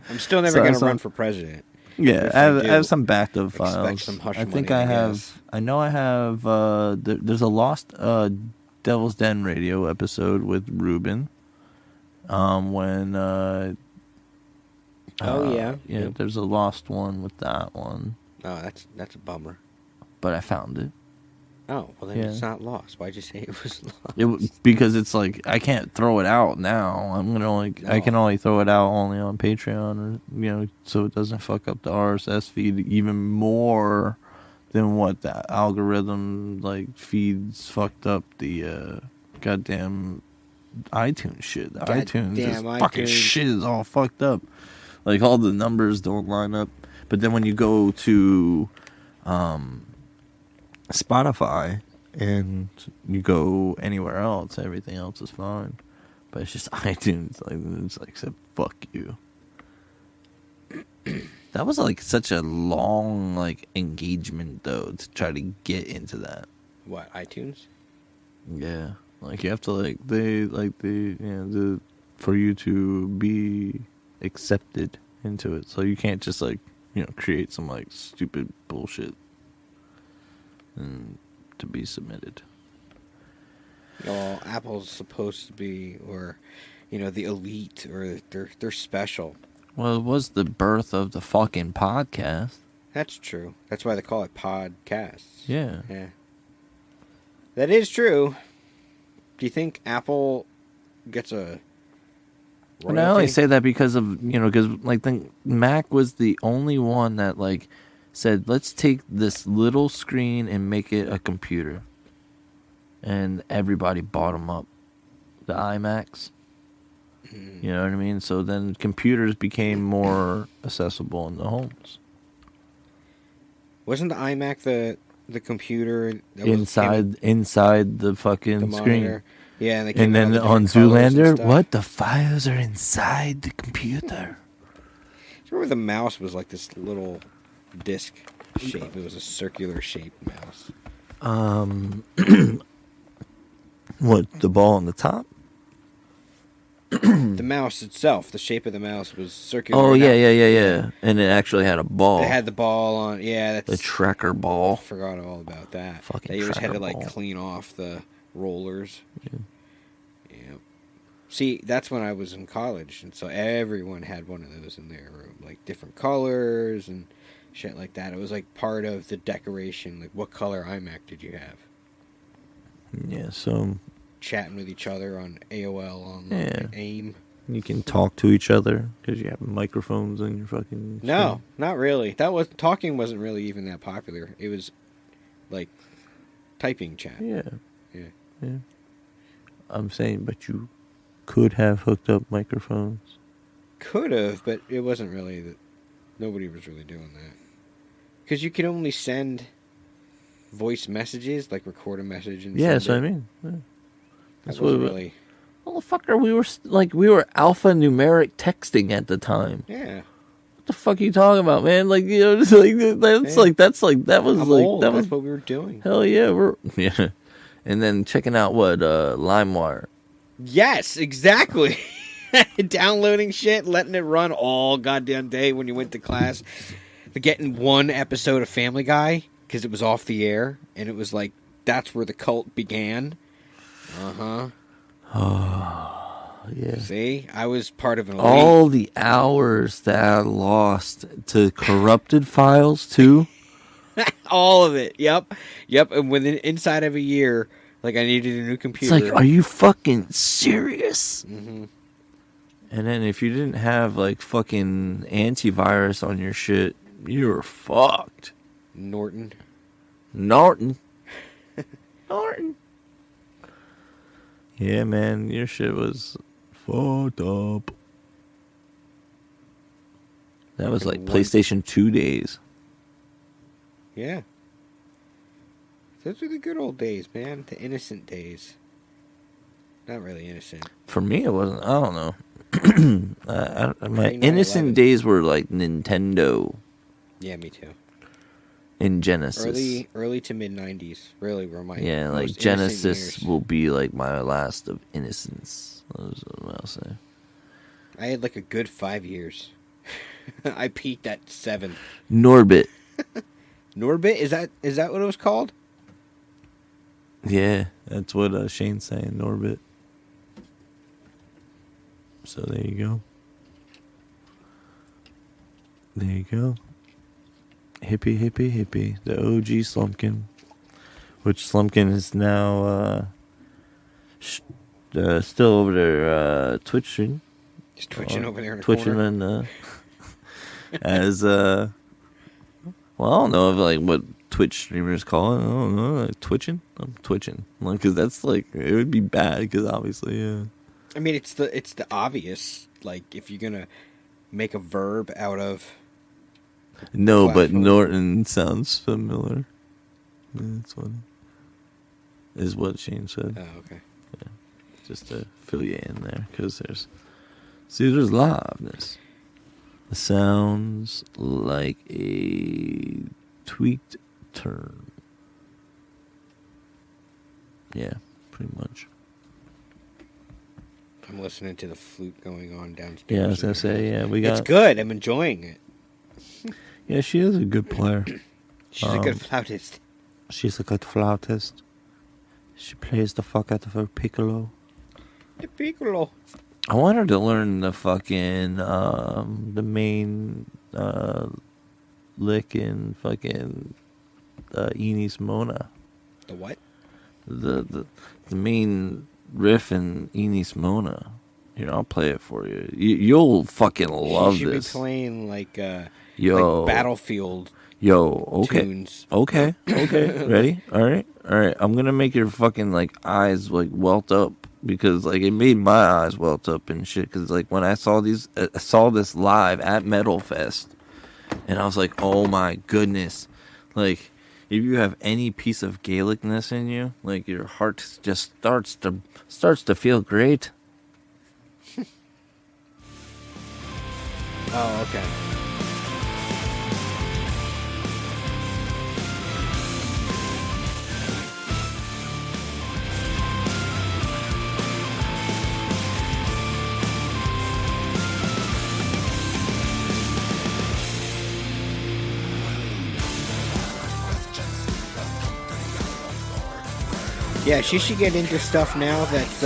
I'm still never going to run for president. Yeah, I have some backed up files. Expect some hush I think money, I have. guess. I know I have. There's a lost Devil's Den radio episode with Ruben. When. Oh yeah. Yeah. There's a lost one with that one, Oh, that's a bummer. but I found it. Oh, well then Yeah. it's not lost. Why'd you say it was lost? Because it's like I can't throw it out now. I can only throw it out only on Patreon, or so it doesn't fuck up the RSS feed even more then what? The algorithm like feeds fucked up the goddamn iTunes shit. The iTunes is fucking shit is all fucked up. Like all the numbers don't line up. But then when you go to Spotify and you go anywhere else, everything else is fine. But it's just iTunes. Like it's like said, fuck you. That was like such a long like engagement though to try to get into that. What, iTunes? Yeah, like you have to for you to be accepted into it. So you can't just like create some like stupid bullshit and to be submitted. Well, Apple's supposed to be, or the elite, or they're special. Well, it was the birth of the fucking podcast. That's true. That's why they call it podcasts. Yeah. Yeah. That is true. Do you think Apple gets a royalty? And I only say that because of, because like the Mac was the only one that like said, let's take this little screen and make it a computer. And everybody bought them up. The iMacs. You know what I mean? So then computers became more accessible in the homes. Wasn't the iMac the computer that inside the fucking the screen? Monitor? Yeah, and then on Zoolander, what? The files are inside the computer. Remember the mouse was like this little disc shape. It was a circular shaped mouse. What, the ball on the top? The mouse itself, the shape of the mouse was circular. Oh, yeah. And it actually had a ball. It had the ball on, that's... The tracker ball. I forgot all about that. Fucking they always had to, ball. clean off the rollers. Yeah. See, that's when I was in college, and so everyone had one of those in their room, like different colors and shit like that. It was like part of the decoration, like what color iMac did you have? Yeah, so... Chatting with each other on AOL, on AIM. You can talk to each other because you have microphones on your fucking... No, not really. Talking wasn't really even that popular. It was like typing chat. Yeah. Yeah. I'm saying, but you could have hooked up microphones. Could have, but it wasn't really that. Nobody was really doing that. Because you could only send voice messages, like record a message and that's what I mean. Yeah. That's what really... Motherfucker, we were alphanumeric texting at the time. Yeah. What the fuck are you talking about, man? Like, just like that's what we were doing. Hell yeah, yeah. And then checking out what LimeWire. Yes, exactly. Downloading shit, letting it run all goddamn day when you went to class. Getting one episode of Family Guy because it was off the air, and it was like that's where the cult began. Uh-huh. Oh, yeah. See? I was part of an elite. All the hours that I lost to corrupted files, too. All of it. Yep. And within inside of a year, I needed a new computer. It's like, are you fucking serious? Mm-hmm. And then if you didn't have, fucking antivirus on your shit, you were fucked. Norton. Yeah, man, your shit was fucked up. That was like PlayStation 2 days. Yeah. Those were the good old days, man. The innocent days. Not really innocent. For me, it wasn't. I don't know. My innocent days were like Nintendo. Yeah, me too. In Genesis. Early to mid 90s, really were my most Genesis will be like my last of innocence. That's what I'll say. I had a good 5 years. I peaked at 7. Norbit. Norbit? Is that what it was called? Yeah, that's what Shane's saying, Norbit. So there you go. Hippie, the OG Slumpkin, which Slumpkin is now still over there twitching. Just twitching over there in the twitching corner. And as well, I don't know if what Twitch streamers call it. I don't know, like twitching. I'm twitching, like, because that's like it would be bad because obviously, yeah. I mean, it's the obvious. Like, if you're gonna make a verb out of. No, but platform. Norton sounds familiar. Yeah, that's funny. Is what Shane said. Oh, okay. Yeah, just to fill you in there, because there's liveness. It sounds like a tweaked term. Yeah, pretty much. I'm listening to the flute going on downstairs. Yeah, I was gonna say, yeah, we got. It's good. I'm enjoying it. Yeah, she is a good player. She's a good flautist. She's a good flautist. She plays the fuck out of her piccolo. The piccolo. I want her to learn the fucking the main lick in fucking Enis Mona. The what? The main riff in Enis Mona. Here, I'll play it for you. You'll fucking love she should this. be playing like Yo, Battlefield. Yo, okay. Tunes. Okay. Ready? All right. I'm gonna make your fucking like eyes like welt up, because like it made my eyes welt up and shit. Because like when I saw this live at Metal Fest, and I was like, oh my goodness, like if you have any piece of Gaelicness in you, like your heart just starts to feel great. Oh, okay. Yeah, she should get into stuff now that's,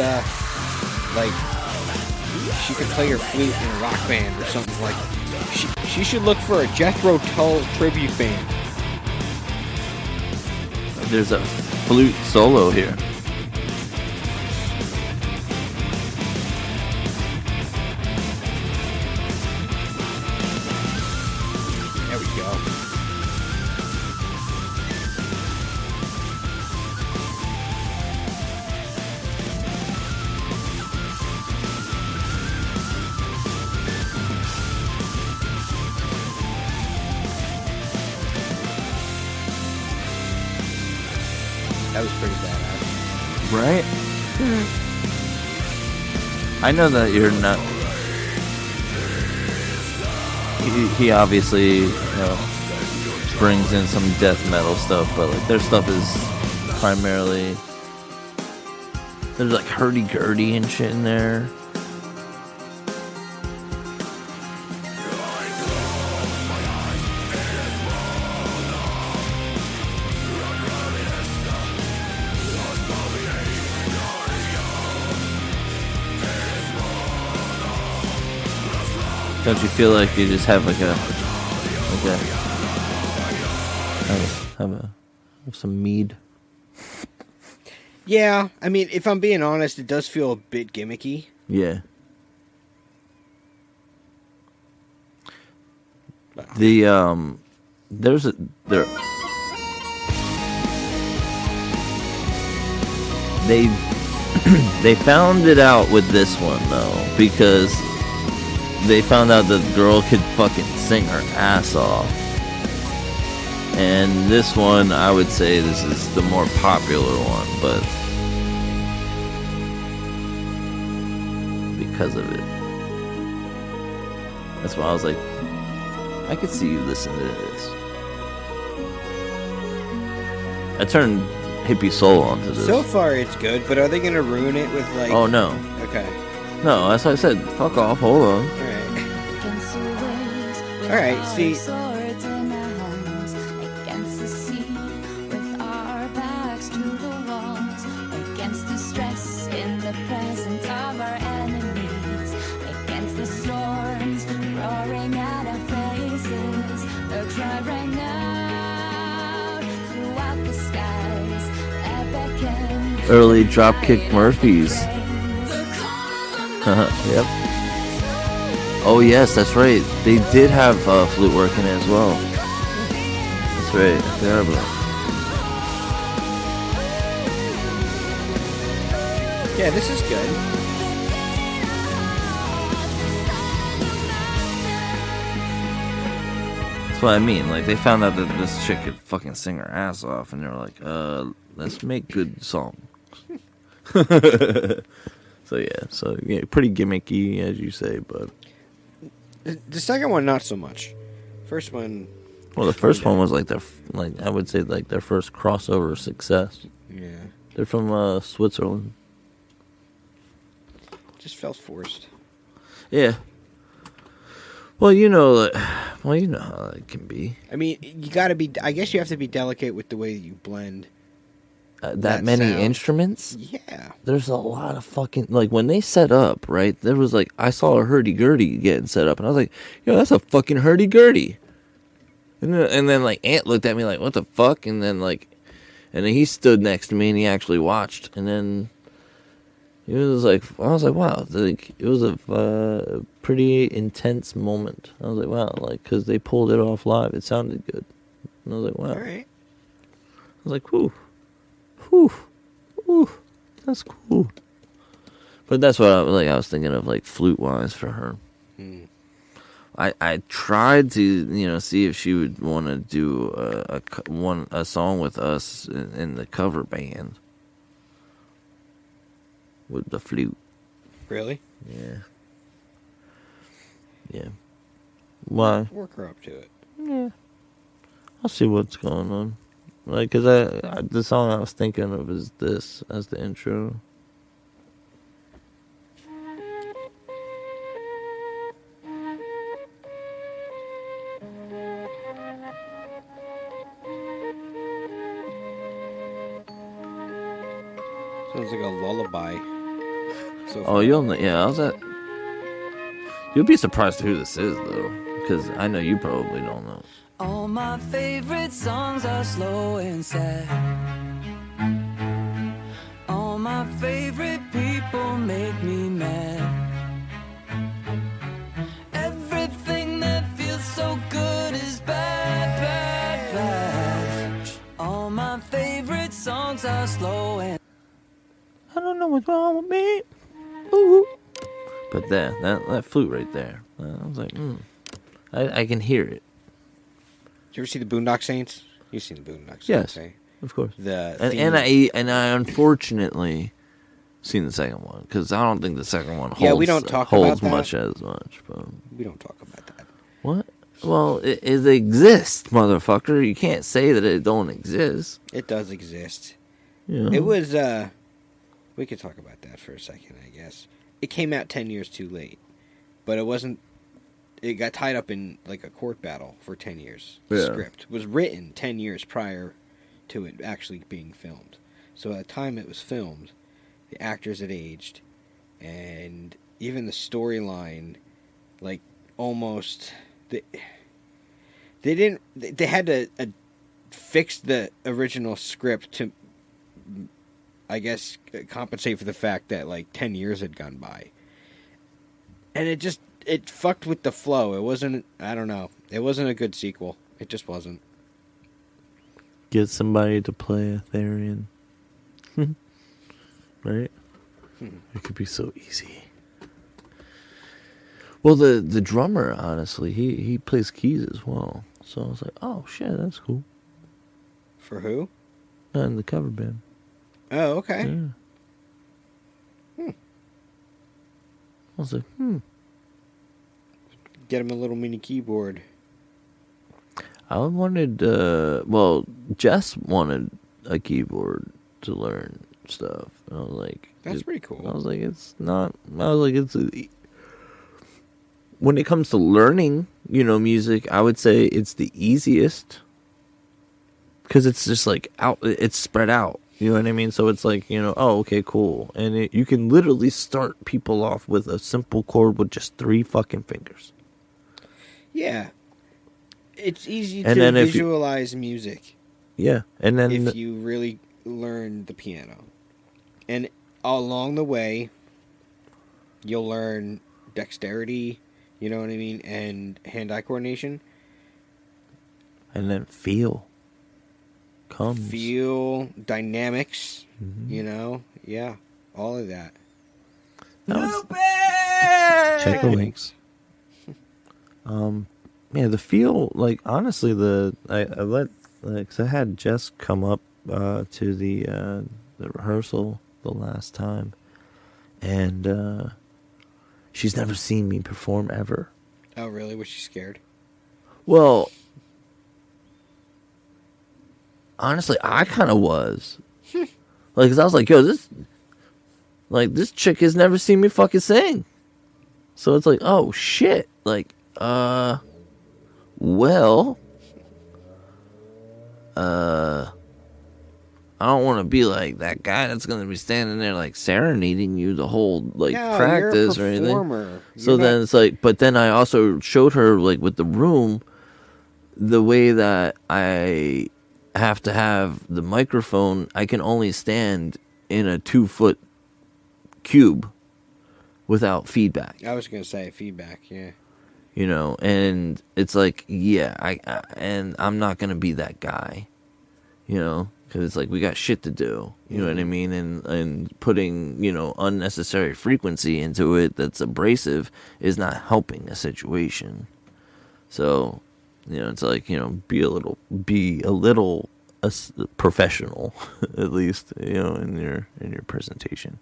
like, she could play her flute in a rock band or something like that. She should look for a Jethro Tull tribute band. There's a flute solo here. There we go. That was pretty badass. Right? I know that you're not. He obviously, brings in some death metal stuff, but like their stuff is primarily. There's like hurdy-gurdy and shit in there. Don't you feel like you just have have some mead? Yeah, I mean, if I'm being honest, it does feel a bit gimmicky. Yeah. They found it out with this one though, because they found out that the girl could fucking sing her ass off. And this one, I would say this is the more popular one, but because of it. That's why I was like, I could see you listening to this. I turned Hippie Soul onto this. So far, it's good, but are they going to ruin it with, like... Oh, no. Okay. No, that's what I said. Fuck off. Hold on. Alright, see... Early Dropkick Murphys. Yep. Oh yes, that's right. They did have flute work in it as well. That's right. Terrible. Yeah, this is good. That's what I mean. Like, they found out that this chick could fucking sing her ass off, and they were like, let's make good songs. So yeah, pretty gimmicky, as you say, but... The second one, not so much. First one... Well, the first one was like I would say like their first crossover success. Yeah. They're from Switzerland. Just felt forced. Yeah. Well, you know how it can be. I mean, you gotta be... I guess you have to be delicate with the way you blend. That many sound. Instruments? Yeah. There's a lot of fucking... Like, when they set up, right, there was like... I saw a hurdy-gurdy getting set up, and I was like, yo, that's a fucking hurdy-gurdy. And then, like, Ant looked at me like, what the fuck? And then, like... And then he stood next to me, and he actually watched. And then... It was like... I was like, wow. Like, it was a pretty intense moment. I was like, wow. Like, because they pulled it off live. It sounded good. And I was like, wow. All right. I was like, whew. Whew. Whew. That's cool. But that's what I was thinking of, like, flute-wise for her. Hmm. I tried to, see if she would want to do a song with us in the cover band with the flute. Really? Yeah. Yeah. Why? Work her up to it. Yeah. I'll see what's going on. Like, cause the song I was thinking of is this as the intro. Sounds like a lullaby. So Oh, you'll know. Yeah, how's that? You'll be surprised who this is, though, because I know you probably don't know. All my favorite songs are slow and sad. All my favorite people make me mad. Everything that feels so good is bad, bad, bad. All my favorite songs are slow and I don't know what's wrong with me. Ooh. But that flute right there, I was like, I can hear it. Did you ever see the Boondock Saints? You've seen the Boondock Saints, Yes, eh? of course. And I unfortunately seen the second one because I don't think the second one holds, we don't talk holds about that. much as much. But We don't talk about that. what? Well, it exists, motherfucker. You can't say that it don't exist. It does exist. You know? It was, we could talk about that for a second, I guess. It came out 10 years too late. But it wasn't... It got tied up in, like, a court battle for 10 years. The script was written 10 years prior to it actually being filmed. So at the time it was filmed, the actors had aged, and even the storyline, like, almost... They had to fix the original script to, I guess, compensate for the fact that, like, 10 years had gone by. And it fucked with the flow. It wasn't, I don't know. It wasn't a good sequel. It just wasn't. Get somebody to play a theremin. Right? It could be so easy. Well, the drummer, honestly, he plays keys as well. So I was like, oh, shit, that's cool. For who? In the cover band. Oh, okay. Yeah. I was like, Get him a little mini keyboard. I wanted, Jess wanted a keyboard to learn stuff. And I was like... That's pretty cool. I was like, it's not... I was like, it's... When it comes to learning, music, I would say it's the easiest. Because it's just like, it's spread out. You know what I mean? So it's like, oh, okay, cool. And you can literally start people off with a simple chord with just 3 fucking fingers. Yeah. It's easy And to then visualize music. Yeah. And then... If you really learn the piano. And along the way, you'll learn dexterity, you know what I mean, and hand-eye coordination. And then feel. comes. feel, dynamics, Mhm. you know, yeah, all of that. Check the links. Yeah, the feel, like, honestly, I let, like, 'cause I had Jess come up to the rehearsal the last time, and she's never seen me perform ever. Oh, really? Was she scared? Well, honestly, I kind of was. Like, 'cause I was like, yo, this chick has never seen me fucking sing. So it's like, oh, shit. Like, well, I don't want to be like that guy that's going to be standing there, like, serenading you the whole, like, No, practice you're or a anything. performer. So You're then not- it's like, but then I also showed her, like, with the room, the way that I have to have the microphone, I can only stand in a 2-foot cube without feedback. I was going to say feedback, yeah. You know, and it's like, yeah, and I'm not going to be that guy, you know, because it's like we got shit to do, you know what I mean? And putting, you know, unnecessary frequency into it that's abrasive is not helping a situation. So, you know, it's like, you know, be a little professional, at least, you know, in your presentation.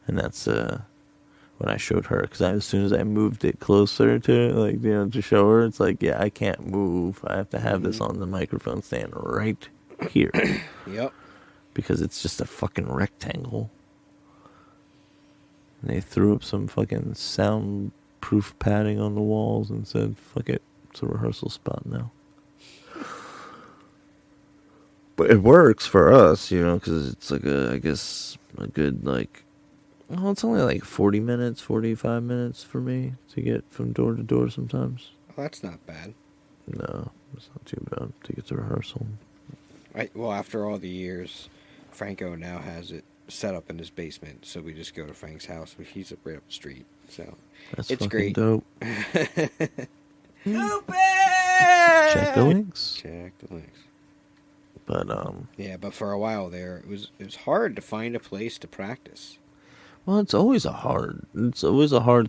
And that's when I showed her, because as soon as I moved it closer to, like, you know, to show her, it's like, yeah, I can't move. I have to have this on the microphone stand right here. Yep. Because it's just a fucking rectangle. And they threw up some fucking soundproof padding on the walls and said, fuck it, it's a rehearsal spot now. But it works for us, you know, because it's like I guess, a good, like, well, it's only like 40 minutes, 45 minutes for me to get from door to door sometimes. Well, that's not bad. No, it's not too bad to get to rehearsal. Well, after all the years, Franco now has it set up in his basement, so we just go to Frank's house, which he's right up the street. So That's it's fucking great. dope. Check the links. Check the links. But Yeah, but for a while there, it was hard to find a place to practice. well, it's always a hard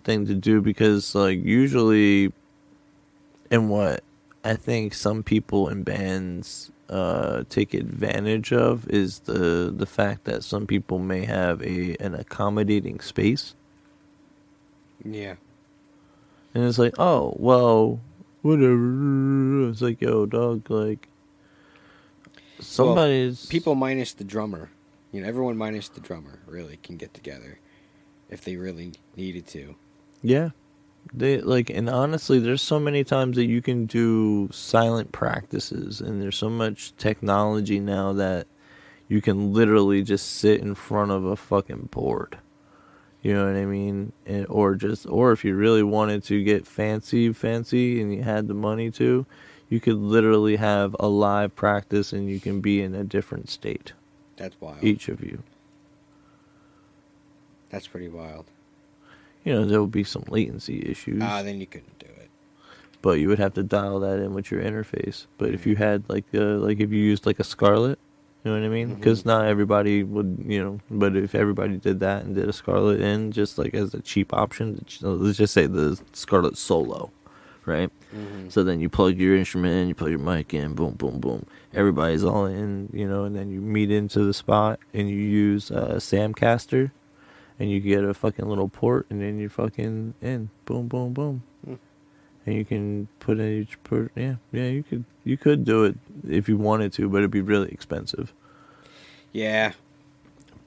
thing to do, because, like, usually, and what I think some people in bands take advantage of is the fact that some people may have an accommodating space, Yeah. and it's like, oh, well, whatever. It's like, yo, dog, like, somebody's People minus the drummer. You know, everyone minus the drummer really can get together if they really needed to. Yeah. They, like, and honestly, there's so many times that you can do silent practices, and there's so much technology now that you can literally just sit in front of a fucking board. You know what I mean? Or if you really wanted to get fancy and you had the money to, you could literally have a live practice and you can be in a different state. That's wild. Each of you. That's pretty wild. You know, there will be some latency issues. Then you couldn't do it. But you would have to dial that in with your interface. But if you had, like if you used, like, a Scarlett, you know what I mean? Because not everybody would, you know, but if everybody did that and did a Scarlett in, just, like, as a cheap option, let's just say the Scarlett Solo, right? So then you plug your instrument in, you plug your mic in, boom, boom, boom. Everybody's all in, you know, and then you meet into the spot and you use Samcaster, and you get a fucking little port, and then you're fucking in, boom, boom, boom. And you can put in each you could do it if you wanted to, but it'd be really expensive. Yeah.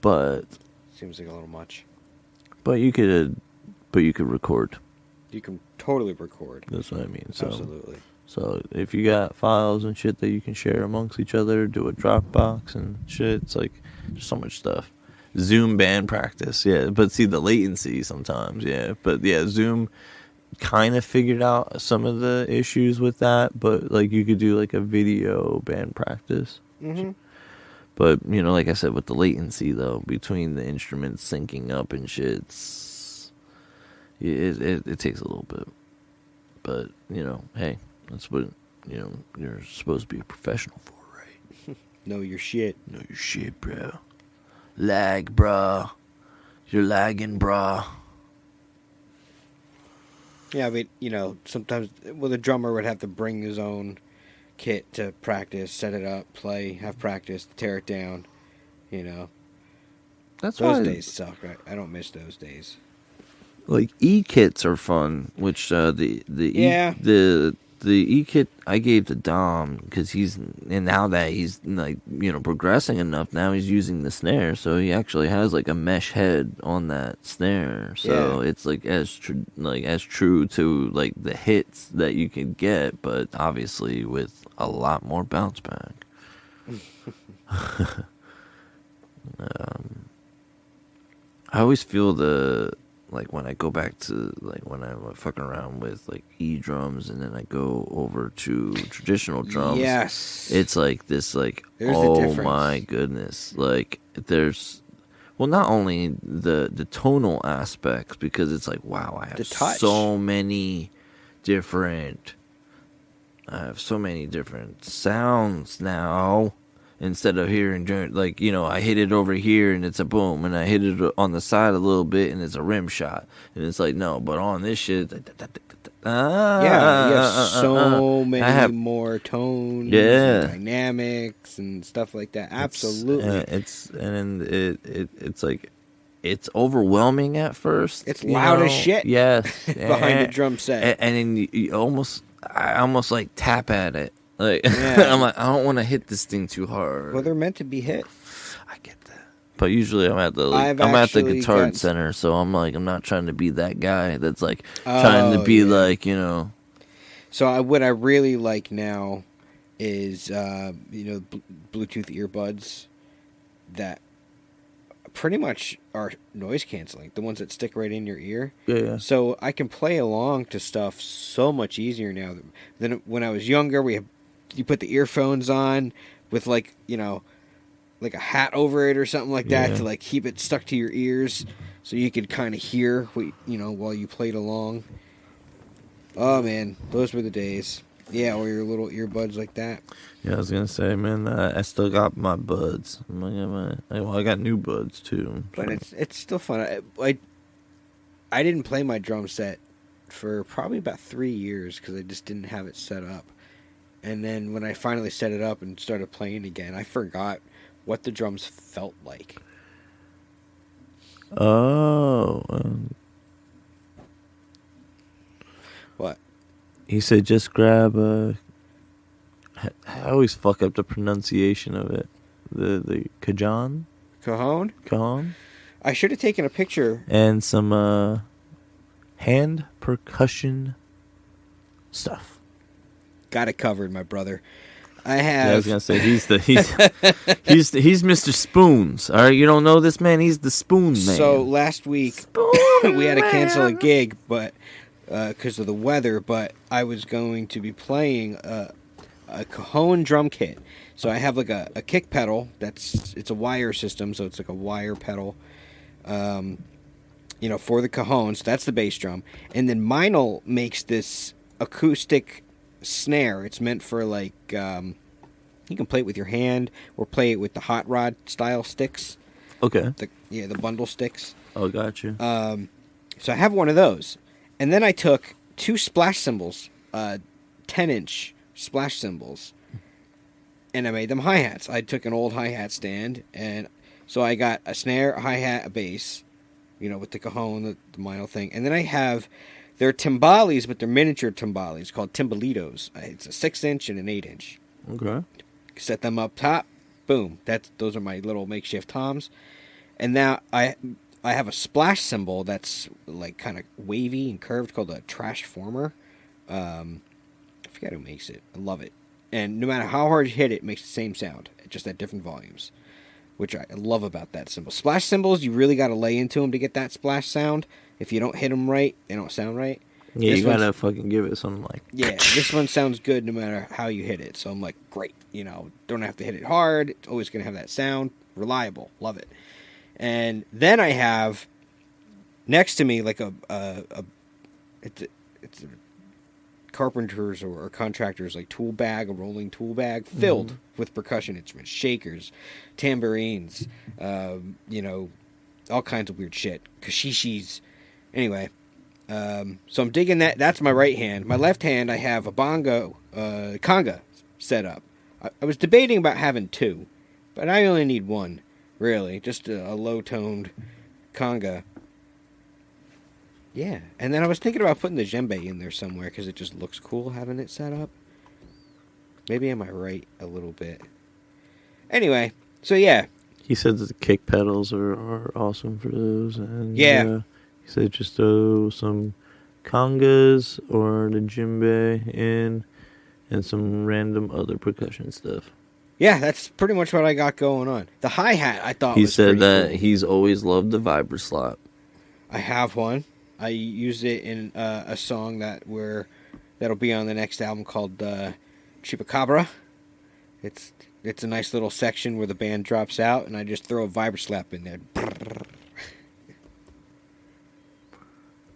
But Seems like a little much. you could record. You can totally record. That's what I mean. So, Absolutely. So if you got files and shit that you can share amongst each other, do a Dropbox and shit, it's like there's so much stuff. Zoom band practice, yeah. But see the latency sometimes, yeah. But yeah, Zoom kind of figured out some of the issues with that, but like you could do like a video band practice. But you know, like I said, with the latency though, between the instruments syncing up and shit, it takes a little bit. But you know, hey, that's what, you know, you're supposed to be a professional for, right? Know your shit. No shit, bro. Lag, bro. You're lagging, bro. Yeah, but, sometimes, the drummer would have to bring his own kit to practice, set it up, play, have practice, tear it down, That's Those why, days suck. I don't miss those days. like, E-kits are fun, which, the E-kit I gave to Dom, because now that he's, like, progressing enough, now he's using the snare, so he actually has, like, a mesh head on that snare, so it's, like, as true to, like, the hits that you can get, but obviously with a lot more bounce back. I always feel when I go back to, like, when I'm fucking around with, like, E-drums and then I go over to traditional drums. Yes. It's like this, like, There's the oh difference. my goodness. Like, not only the tonal aspects, because it's like, wow, I have so many different sounds now. Instead of hearing, like, I hit it over here and it's a boom, and I hit it on the side a little bit and it's a rim shot, and it's like, no, but on this shit, you have so many more tones, and dynamics, and stuff like that. Absolutely, it's like, it's overwhelming at first. It's loud as shit. Yes, behind the drum set, and then I almost like tap at it. Like, I'm like, I don't want to hit this thing too hard. Well, they're meant to be hit. I get that, but usually I'm at the guitar center, so I'm like, I'm not trying to be that guy that's like trying to be like, So what I really like now is Bluetooth earbuds that pretty much are noise canceling. The ones that stick right in your ear. Yeah. So I can play along to stuff so much easier now than when I was younger. You put the earphones on with like a hat over it or something like that to like keep it stuck to your ears so you could kind of hear while you played along. Oh man, those were the days. Yeah, or your little earbuds like that. Yeah, I was gonna say, man, I still got my buds. I got new buds too. But it's still fun. I didn't play my drum set for probably about 3 years because I just didn't have it set up. And then when I finally set it up and started playing again, I forgot what the drums felt like. Oh. What? He said just grab I always fuck up the pronunciation of it. The cajon? Cajon? Cajon? I should have taken a picture. And some hand percussion stuff. Got it covered, my brother. I have. Yeah, I was gonna say he's Mr. Spoons. All right, you don't know this man? He's the spoon man. So last week we had to cancel a gig, but because of the weather. But I was going to be playing a Cajon drum kit. So I have like a kick pedal. It's a wire system, so it's like a wire pedal. For the Cajon. So that's the bass drum, and then Meinl makes this acoustic snare. It's meant for like you can play it with your hand or play it with the hot rod style sticks. Okay. The bundle sticks. Oh, gotcha. So I have one of those, and then I took 2 splash cymbals, 10-inch splash cymbals, and I made them hi-hats. I took an old hi-hat stand, and so I got a snare, a hi-hat, a bass, with the Cajon, the Meinl thing, and then I have. They're timbales, but they're miniature timbales called timbalitos. It's a 6-inch and an 8-inch. Okay. Set them up top. Boom. Those are my little makeshift toms. And now I have a splash cymbal that's like kind of wavy and curved called a trash former. I forget who makes it. I love it. And no matter how hard you hit it, it makes the same sound, just at different volumes, which I love about that cymbal. Splash cymbals, you really got to lay into them to get that splash sound. If you don't hit them right, they don't sound right. Yeah, you gotta fucking give it something like... Yeah, this one sounds good no matter how you hit it. So I'm like, great. Don't have to hit it hard. It's always going to have that sound. Reliable. Love it. And then I have next to me like it's a carpenters or contractors like a rolling tool bag filled with percussion instruments, shakers, tambourines, all kinds of weird shit, kashishis. Anyway, so I'm digging that. That's my right hand. My left hand, I have a conga set up. I was debating about having two, but I only need one, really. Just a low-toned conga. Yeah, and then I was thinking about putting the djembe in there somewhere because it just looks cool having it set up. Maybe am I right a little bit? Anyway, so yeah. He said that the kick pedals are awesome for those. And, yeah. He said just throw some congas or the djembe in and some random other percussion stuff. Yeah, that's pretty much what I got going on. The hi-hat I thought he was said pretty that cool. He's always loved the vibra-slap. I have one. I used it in a song that'll be on the next album called Chupacabra. It's a nice little section where the band drops out, and I just throw a vibra-slap in there.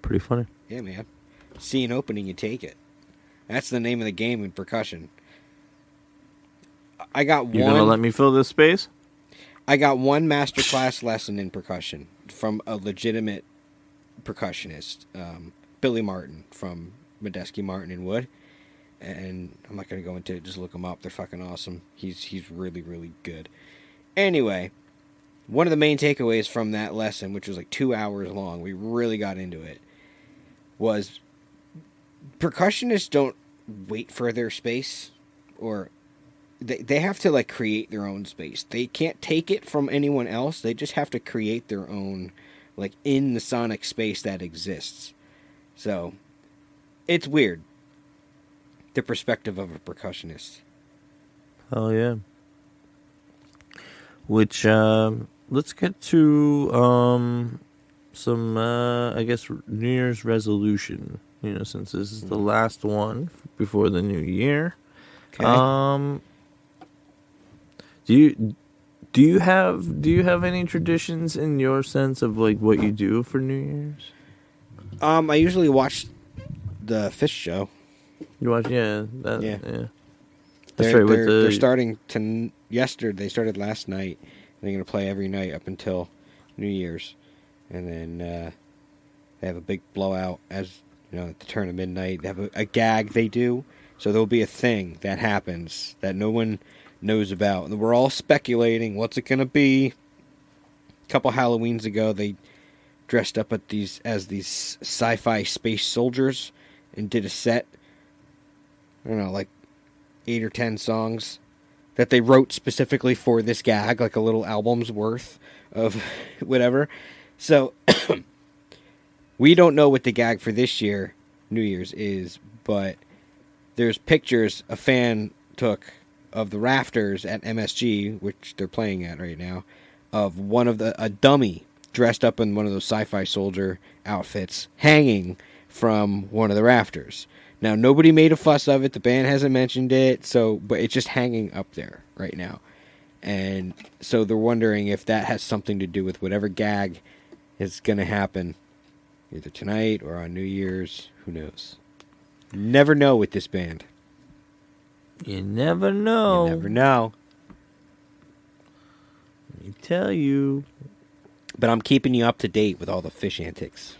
Pretty funny. Yeah, man. See an opening, you take it. That's the name of the game in percussion. You gonna let me fill this space? I got one masterclass lesson in percussion from a legitimate percussionist, Billy Martin from Medeski Martin and Wood. And I'm not going to go into it, just look them up. They're fucking awesome. He's really, really good. Anyway, one of the main takeaways from that lesson, which was like 2 hours long, we really got into it, was percussionists don't wait for their space, or they have to like create their own space. They can't take it from anyone else. They just have to create their own, like, in the sonic space that exists. So it's weird, the perspective of a percussionist. Oh yeah. Which let's get to some I guess New Year's resolution. Since this is the last one before the new year. Okay. Do you have any traditions in your sense of like what you do for New Year's? I usually watch the fish show. You watch, yeah. That's They're, right. they're starting yesterday. They started last night. They're going to play every night up until New Year's, and then they have a big blowout at the turn of midnight. They have a gag they do, so there'll be a thing that happens that no one knows about, and we're all speculating what's it going to be. A couple Halloweens ago, they dressed up as these sci-fi space soldiers and did a set. I don't know, like 8 or 10 songs that they wrote specifically for this gag, like a little album's worth of whatever. So we don't know what the gag for this year, New Year's, is, but there's pictures a fan took of the rafters at MSG, which they're playing at right now, of a dummy dressed up in one of those sci-fi soldier outfits hanging from one of the rafters. Now, nobody made a fuss of it. The band hasn't mentioned it, but it's just hanging up there right now. And so they're wondering if that has something to do with whatever gag is going to happen either tonight or on New Year's. Who knows? Never know with this band. You never know. You never know. Let me tell you. But I'm keeping you up to date with all the fish antics.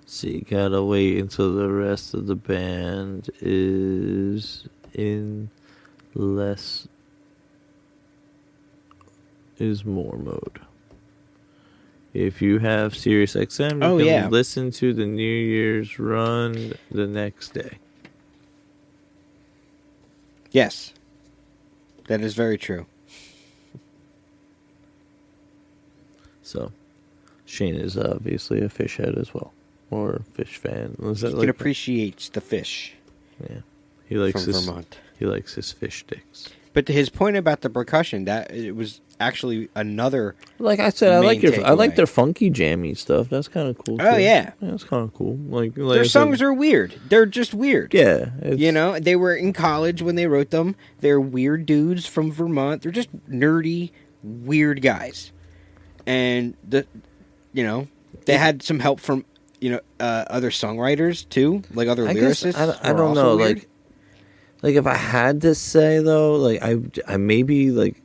So you gotta wait until the rest of the band is in less is more mode. If you have SiriusXM, you can listen to the New Year's run the next day. Yes. That is very true. So, Shane is obviously a fish head as well. Or a fish fan. He appreciates the fish. Yeah. He likes from Vermont. He likes his fish sticks. But to his point about the percussion, that it was actually another. Like I said, I like their funky jammy stuff. That's kind of cool. Oh too. yeah, that's kind of cool. Like their songs are weird. They're just weird. Yeah, they were in college when they wrote them. They're weird dudes from Vermont. They're just nerdy, weird guys, and they had some help from other songwriters too, like other I guess lyricists. I don't know. Like if I had to say though, like I maybe like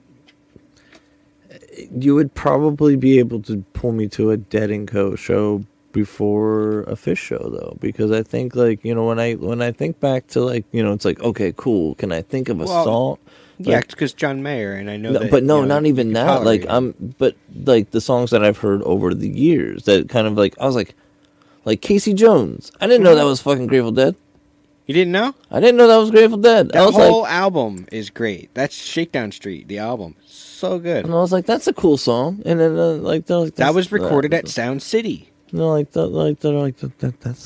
you would probably be able to pull me to a Dead & Co. show before a Fish show though, because I think like when I think back to like it's like okay cool, can I think of a song? Yeah, because John Mayer, and I know no, that, but no, not you even can that. Like tolerate but like the songs that I've heard over the years that kind of like I was like Casey Jones. I didn't know that was fucking Grateful Dead. You didn't know? I didn't know that was Grateful Dead. That whole album is great. That's Shakedown Street, the album. So good. And I was like, that's a cool song. And then that was recorded at Sound City. No, that's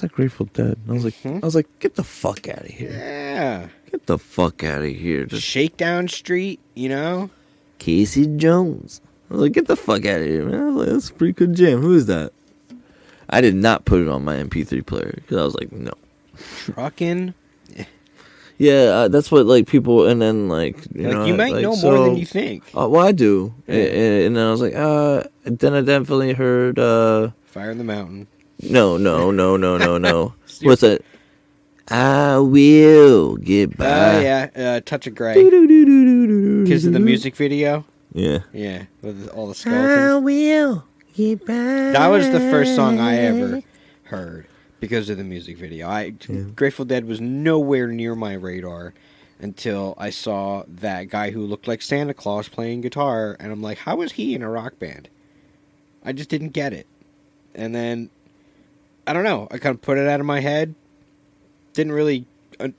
like Grateful Dead. And I was like, get the fuck out of here. Yeah. Get the fuck out of here. Just Shakedown Street, Casey Jones. I was like, get the fuck out of here, man. I was like, that's a pretty good jam. Who is that? I did not put it on my MP3 player because I was like, no. Trucking. Yeah, that's what like people, and then you might know more than you think. Well, I do, and then I was like, then I definitely heard Fire in the Mountain. No. What's that? I will get by. Yeah, Touch of Grey. Because of the music video. Yeah, with all the skeletons. I will get by. That was the first song I ever heard. Because of the music video. Grateful Dead was nowhere near my radar until I saw that guy who looked like Santa Claus playing guitar, and I'm like, how is he in a rock band? I just didn't get it. And then, I don't know, I kind of put it out of my head. Didn't really... that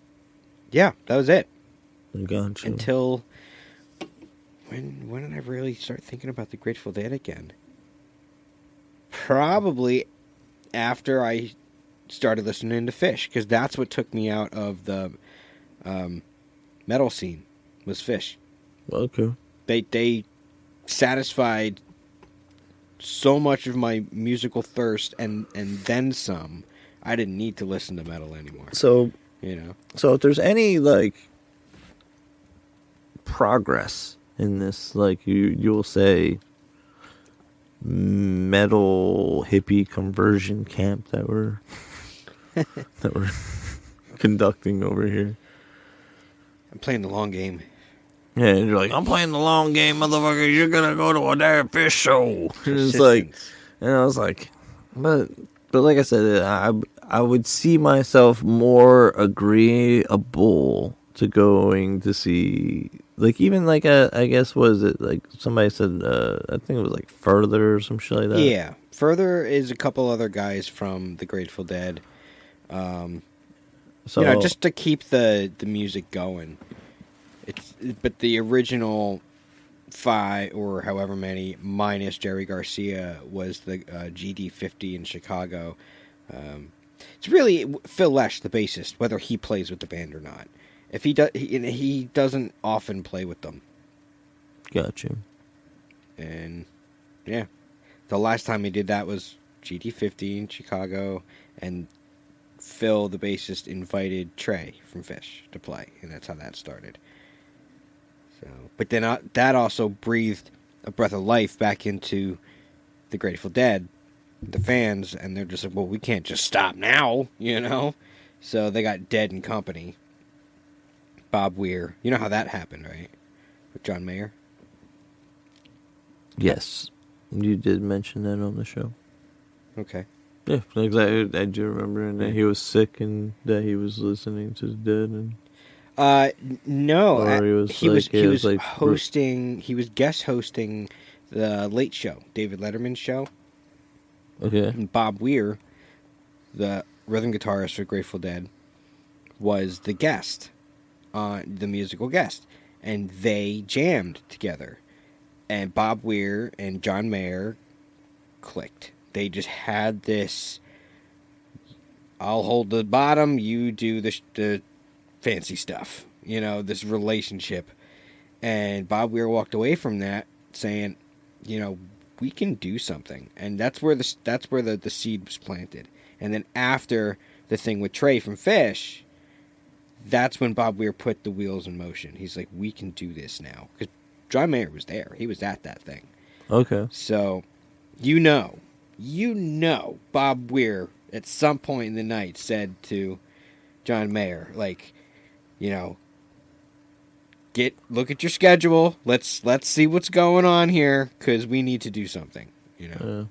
was it. Gotcha. Until... When did I really start thinking about the Grateful Dead again? Probably after I started listening to Fish, because that's what took me out of the metal scene, was Fish. Okay. They satisfied so much of my musical thirst and then some. I didn't need to listen to metal anymore. So so if there's any like progress in this, like you'll say metal hippie conversion camp that we're conducting over here. I'm playing the long game. Yeah, and you're like, I'm playing the long game, motherfucker. You're gonna go to a damn Fish show. And it's like, and I was like, but like I said, I would see myself more agreeable to going to see, like, even like I guess, was it like somebody said, I think it was like Further or some shit like that. Yeah, Further is a couple other guys from the Grateful Dead. So just to keep the music going. But the original 5 or however many minus Jerry Garcia was the GD50 in Chicago. It's really Phil Lesh, the bassist, whether he plays with the band or not. If he does, he doesn't often play with them. Gotcha. And yeah, the last time he did that was GD50 in Chicago, and Phil, the bassist, invited Trey from Fish to play, and that's how that started. So, but then that also breathed a breath of life back into the Grateful Dead, the fans, and they're just like, well, we can't just stop now, So they got Dead and Company. Bob Weir. You know how that happened, right? With John Mayer? Yes. You did mention that on the show. Okay. Yeah, exactly. I do remember, and that he was sick, and that he was listening to the Dead, and no, he was hosting. He was guest hosting the Late Show, David Letterman's show. Okay. And Bob Weir, the rhythm guitarist for Grateful Dead, was the guest, the musical guest, and they jammed together. And Bob Weir and John Mayer clicked. They just had this, I'll hold the bottom, you do the fancy stuff, this relationship. And Bob Weir walked away from that saying, we can do something. And that's where the seed was planted. And then after the thing with Trey from Fish, that's when Bob Weir put the wheels in motion. He's like, we can do this now. Because John Mayer was there. He was at that thing. Okay. So, Bob Weir at some point in the night said to John Mayer, like, you know, look at your schedule. Let's see what's going on here, because we need to do something, you know.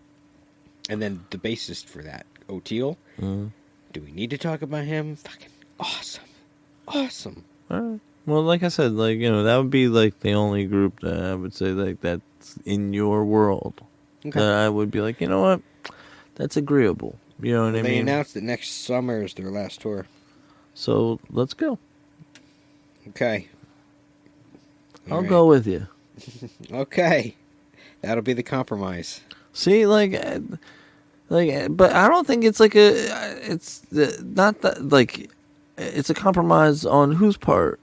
And then the bassist for that, O'Teal. Do we need to talk about him? Fucking awesome. All right. Well, like I said, like, you know, that would be like the only group that I would say like that's in your world that I would be like, you know what, that's agreeable. You know what I mean? They announced that next summer is their last tour. So let's go. Okay. I'll go with you. Okay. That'll be the compromise. See, but I don't think it's like not that, like, it's a compromise on whose part?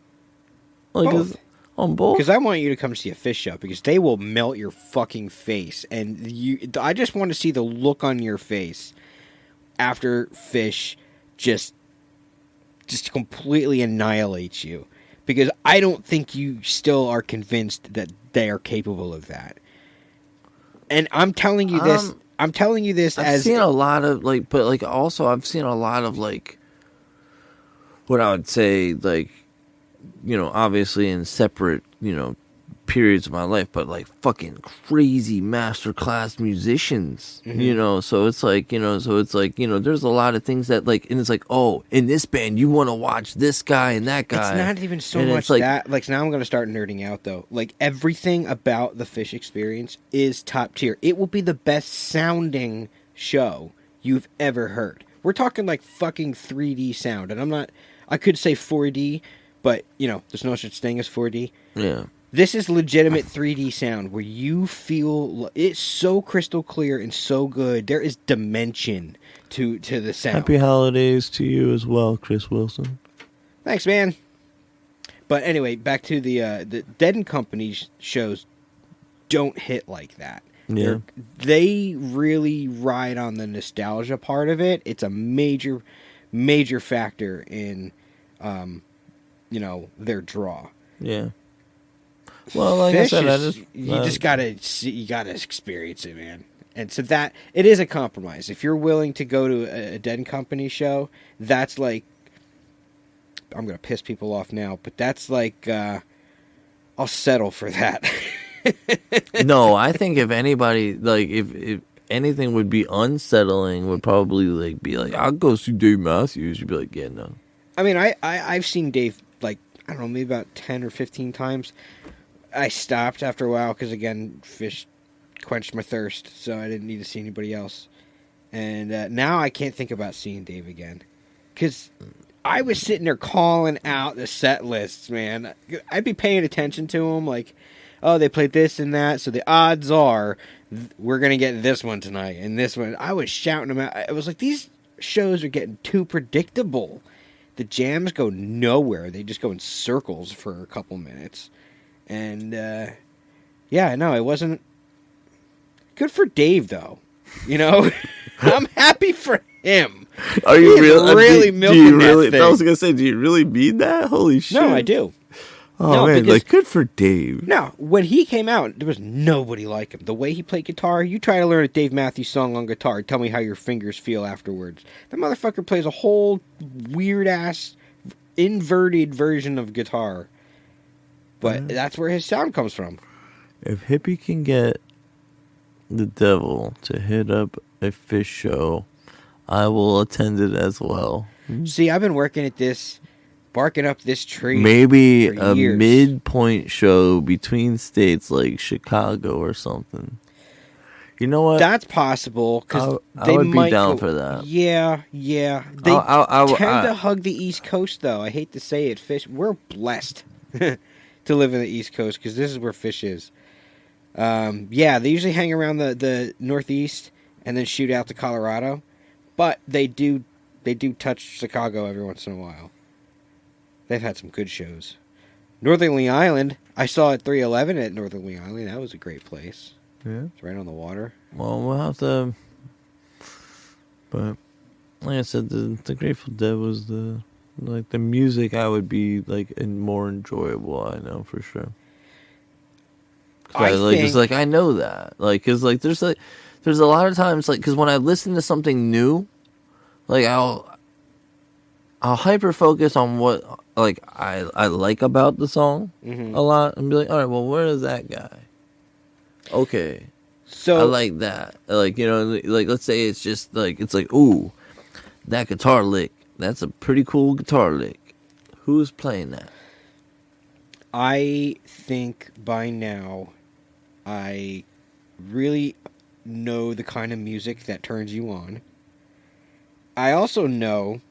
Like, both. On both? Because I want you to come see a Fish show, because they will melt your fucking face. And I just want to see the look on your face after Fish just completely annihilates you. Because I don't think you still are convinced that they are capable of that. And I'm telling you this. I'm telling you this I've seen a lot of, like, but, like, also I've seen a lot of, like, what I would say, like, you know, obviously in separate, you know, periods of my life, but, like, fucking crazy masterclass musicians, you know, so it's like, you know, there's a lot of things that, like, and it's like, oh, in this band, you want to watch this guy and that guy. It's not even so and much like, that. Like, now I'm going to start nerding out, though. Like, everything about the Fish experience is top tier. It will be the best sounding show you've ever heard. We're talking, like, fucking 3D sound, and I could say 4D, but, you know, there's no such thing as 4D. Yeah. This is legitimate 3D sound where you feel it's so crystal clear and so good. There is dimension to the sound. Happy holidays to you as well, Chris Wilson. Thanks, man. But anyway, back to the Dead & Company shows don't hit like that. Yeah. They really ride on the nostalgia part of it. It's a major, major factor in, you know, their draw. Yeah. Well, like Fish I said, you just gotta see, you gotta experience it, man. And so that it is a compromise. If you're willing to go to a Dead & Company show, that's like, I'm gonna piss people off now, but that's like, I'll settle for that. No, I think if anybody, like, if anything would be unsettling, would probably, like, be like, I'll go see Dave Matthews. You'd be like, yeah, no. I mean, I've seen Dave, like, I don't know, maybe about 10 or 15 times. I stopped after a while because, again, Fish quenched my thirst, so I didn't need to see anybody else. And now I can't think about seeing Dave again. Because I was sitting there calling out the set lists, man. I'd be paying attention to them, like, oh, they played this and that, so the odds are we're going to get this one tonight and this one. I was shouting them out. I was like, these shows are getting too predictable. The jams go nowhere. They just go in circles for a couple minutes. And, yeah, no, it wasn't good for Dave, though. You know, I'm happy for him. Are you really milking that thing? I was going to say, do you really mean that? Holy shit. No, I do. Oh, no, man, because, like, good for Dave. No, when he came out, there was nobody like him. The way he played guitar, you try to learn a Dave Matthews song on guitar, tell me how your fingers feel afterwards. The motherfucker plays a whole weird-ass, inverted version of guitar. But that's where his sound comes from. If Hippie can get the devil to hit up a Fish show, I will attend it as well. See, I've been working at this, barking up this tree. Maybe for a years. midpoint show between states like Chicago or something. You know what? That's possible, because I would be down for that. Yeah. They tend to hug the East Coast, though. I hate to say it, Fish. We're blessed to live in the East Coast, because this is where Fish is. Yeah, they usually hang around the Northeast and then shoot out to Colorado, but they do touch Chicago every once in a while. They've had some good shows. Northern Island, I saw at 311 at Northern Island. That was a great place. Yeah, it's right on the water. Well, we'll have to. But like I said, the Grateful Dead was the music. I would be like more enjoyable. I know for sure. I know that, like, cause like there's a lot of times, like, cause when I listen to something new, like I'll hyper focus on what like I like about the song a lot, and be like, all right, well, where is that guy? Okay, So I like that. Like, you know, like let's say it's just like it's like, ooh, that guitar lick. That's a pretty cool guitar lick. Who's playing that? I think by now I really know the kind of music that turns you on. I also know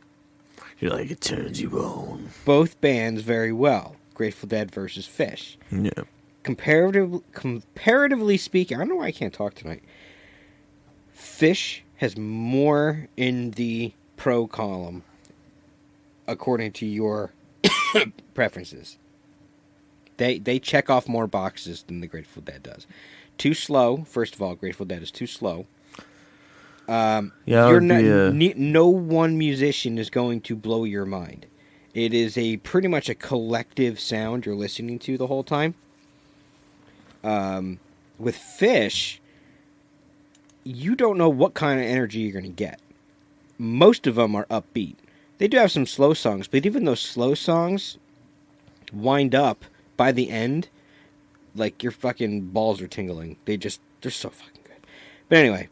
You're like, it turns you on. both bands very well. Grateful Dead versus Fish. Yeah. Comparatively speaking, I don't know why I can't talk tonight. Fish has more in the pro column according to your preferences. They check off more boxes than the Grateful Dead does. Too slow. First of all, Grateful Dead is too slow. Yeah, no one musician is going to blow your mind. It is pretty much a collective sound you're listening to the whole time. With Fish, you don't know what kind of energy you're going to get. Most of them are upbeat. They do have some slow songs, but even those slow songs wind up by the end like your fucking balls are tingling. They're so fucking good. But anyway,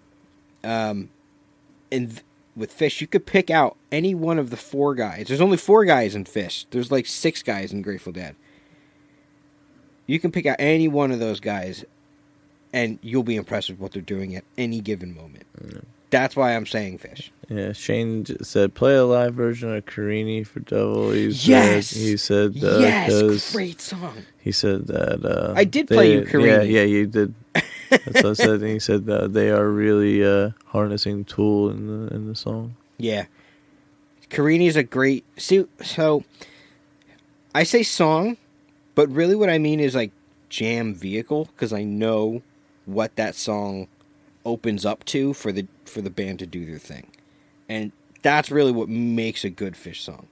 with Fish, you could pick out any one of the 4 guys. There's only 4 guys in Fish. There's like 6 guys in Grateful Dead. You can pick out any one of those guys, and you'll be impressed with what they're doing at any given moment. Mm. That's why I'm saying Fish. Yeah, Shane said, play a live version of Carini for Devil. He said, yes, great song. He said that... I did play you Carini. Yeah, you did. That's what I said. And he said they are really harnessing Tool in the song. Yeah. Carini's a great... See, so, I say song, but really what I mean is like jam vehicle, because I know what that song opens up to for the band to do their thing. And that's really what makes a good Fish song.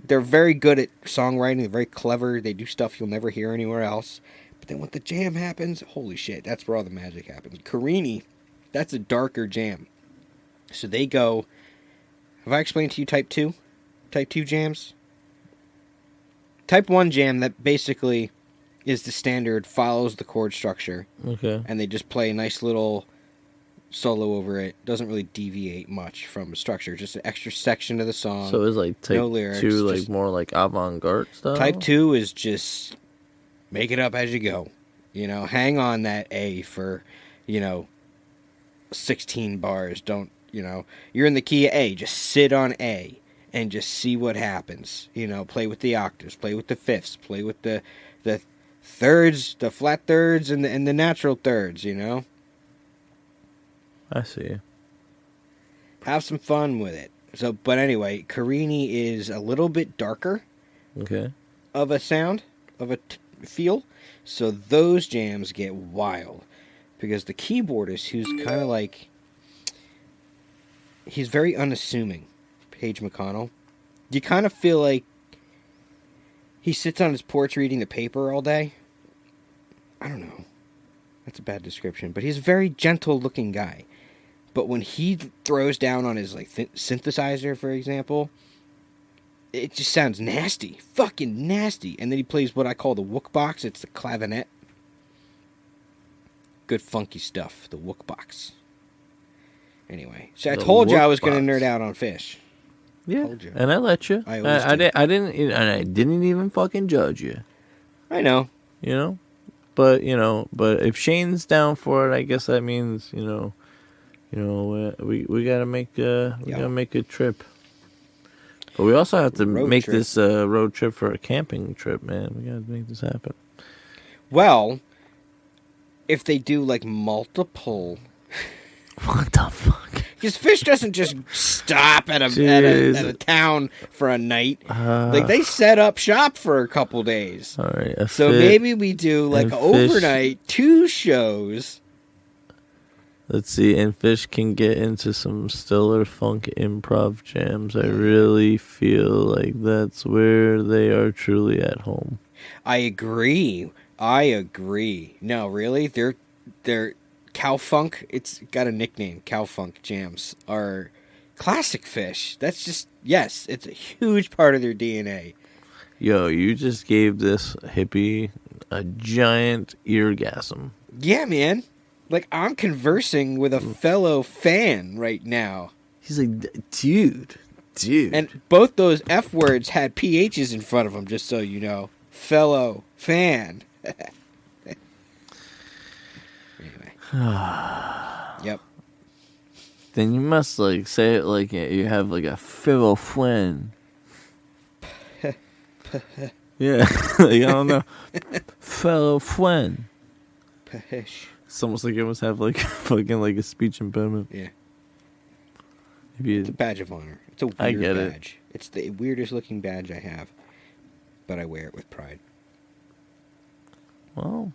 They're very good at songwriting, they're very clever, they do stuff you'll never hear anywhere else. But then when the jam happens, holy shit, that's where all the magic happens. Carini, that's a darker jam. So they go... Have I explained to you Type 2? Type 2 jams? Type 1 jam that basically is the standard, follows the chord structure. Okay. And they just play a nice little solo over it. Doesn't really deviate much from structure. Just an extra section of the song. So it's like Type 2, like more like avant-garde stuff? Type 2 is just make it up as you go. You know, hang on that A for, 16 bars. Don't, you're in the key of A. Just sit on A and just see what happens. Play with the octaves, play with the fifths, play with the thirds, the flat thirds, and the natural thirds, I see. Have some fun with it. So, but anyway, Carini is a little bit darker. Okay. Of a sound, of a feel. So those jams get wild. Because the keyboardist, who's kind of like... He's very unassuming, Paige McConnell. You kind of feel like he sits on his porch reading the paper all day. I don't know. That's a bad description. But he's a very gentle-looking guy. But when he throws down on his synthesizer, for example, it just sounds nasty. Fucking nasty. And then he plays what I call the wook box. It's the clavinet. Good funky stuff. The wook box. Anyway. So I told you I was going to nerd out on Fish. Yeah, and I let you. I didn't even fucking judge you. I know. But if Shane's down for it, I guess that means we gotta make a trip. But we also have to make this road trip for a camping trip, man. We gotta make this happen. Well, if they do like multiple. What the fuck? Because Fish doesn't just stop at a town for a night. They set up shop for a couple days. All right. So maybe we do like overnight 2 shows. Let's see. And Fish can get into some stellar funk improv jams. I really feel like that's where they are truly at home. I agree. No, really, they're Cowfunk, it's got a nickname. Cowfunk jams are classic fish. That's just, yes, it's a huge part of their DNA. Yo, you just gave this hippie a giant eargasm. Yeah, man. Like, I'm conversing with a fellow fan right now. He's like, dude. And both those F words had PHs in front of them, just so you know. Fellow fan. Anyway. Yep. Then you must, like, say it like you have, like, a fellow friend. Yeah. Like, I don't know. Fellow friend. Pish. It's almost like you must have, like, fucking, like, a speech impediment. Yeah. Maybe It's a badge of honor. It's a weird I get it. badge. It's the weirdest looking badge I have. But I wear it with pride. Well,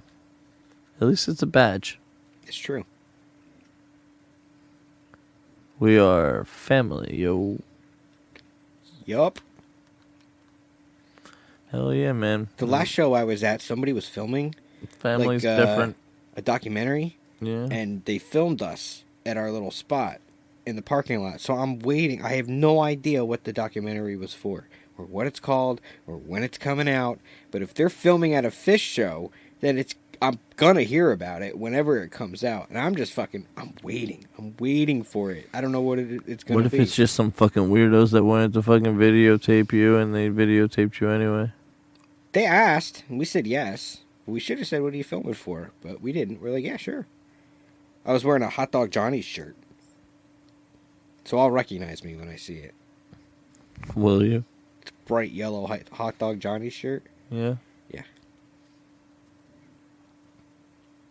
at least it's a badge. It's true. We are family, yo. Yup. Hell yeah, man. The last show I was at, somebody was filming Family's like, different. a documentary, Yeah. and they filmed us at our little spot in the parking lot. So I'm waiting. I have no idea what the documentary was for, or what it's called, or when it's coming out. But if they're filming at a fish show, then I'm gonna hear about it whenever it comes out. And I'm waiting. I'm waiting for it. I don't know what it's gonna be. What if it's just some fucking weirdos that wanted to fucking videotape you and they videotaped you anyway? They asked, and we said yes. We should have said, what are you filming for? But we didn't. We're like, yeah, sure. I was wearing a Hot Dog Johnny's shirt. So I'll recognize me when I see it. Will you? It's bright yellow Hot Dog Johnny's shirt. Yeah. Yeah.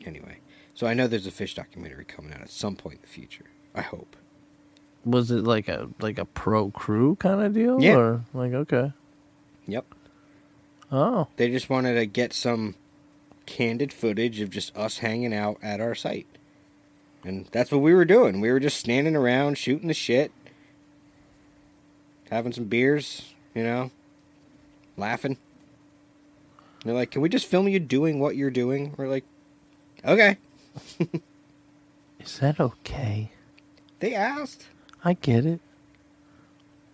Anyway, so I know there's a fish documentary coming out at some point in the future. I hope. Was it like a pro crew kind of deal? Yeah. Or like, okay. Yep. Oh. They just wanted to get some candid footage of just us hanging out at our site. And that's what we were doing. We were just standing around, shooting the shit, having some beers, laughing. They're like, can we just film you doing what you're doing? We're like, okay. Is that okay? They asked. I get it.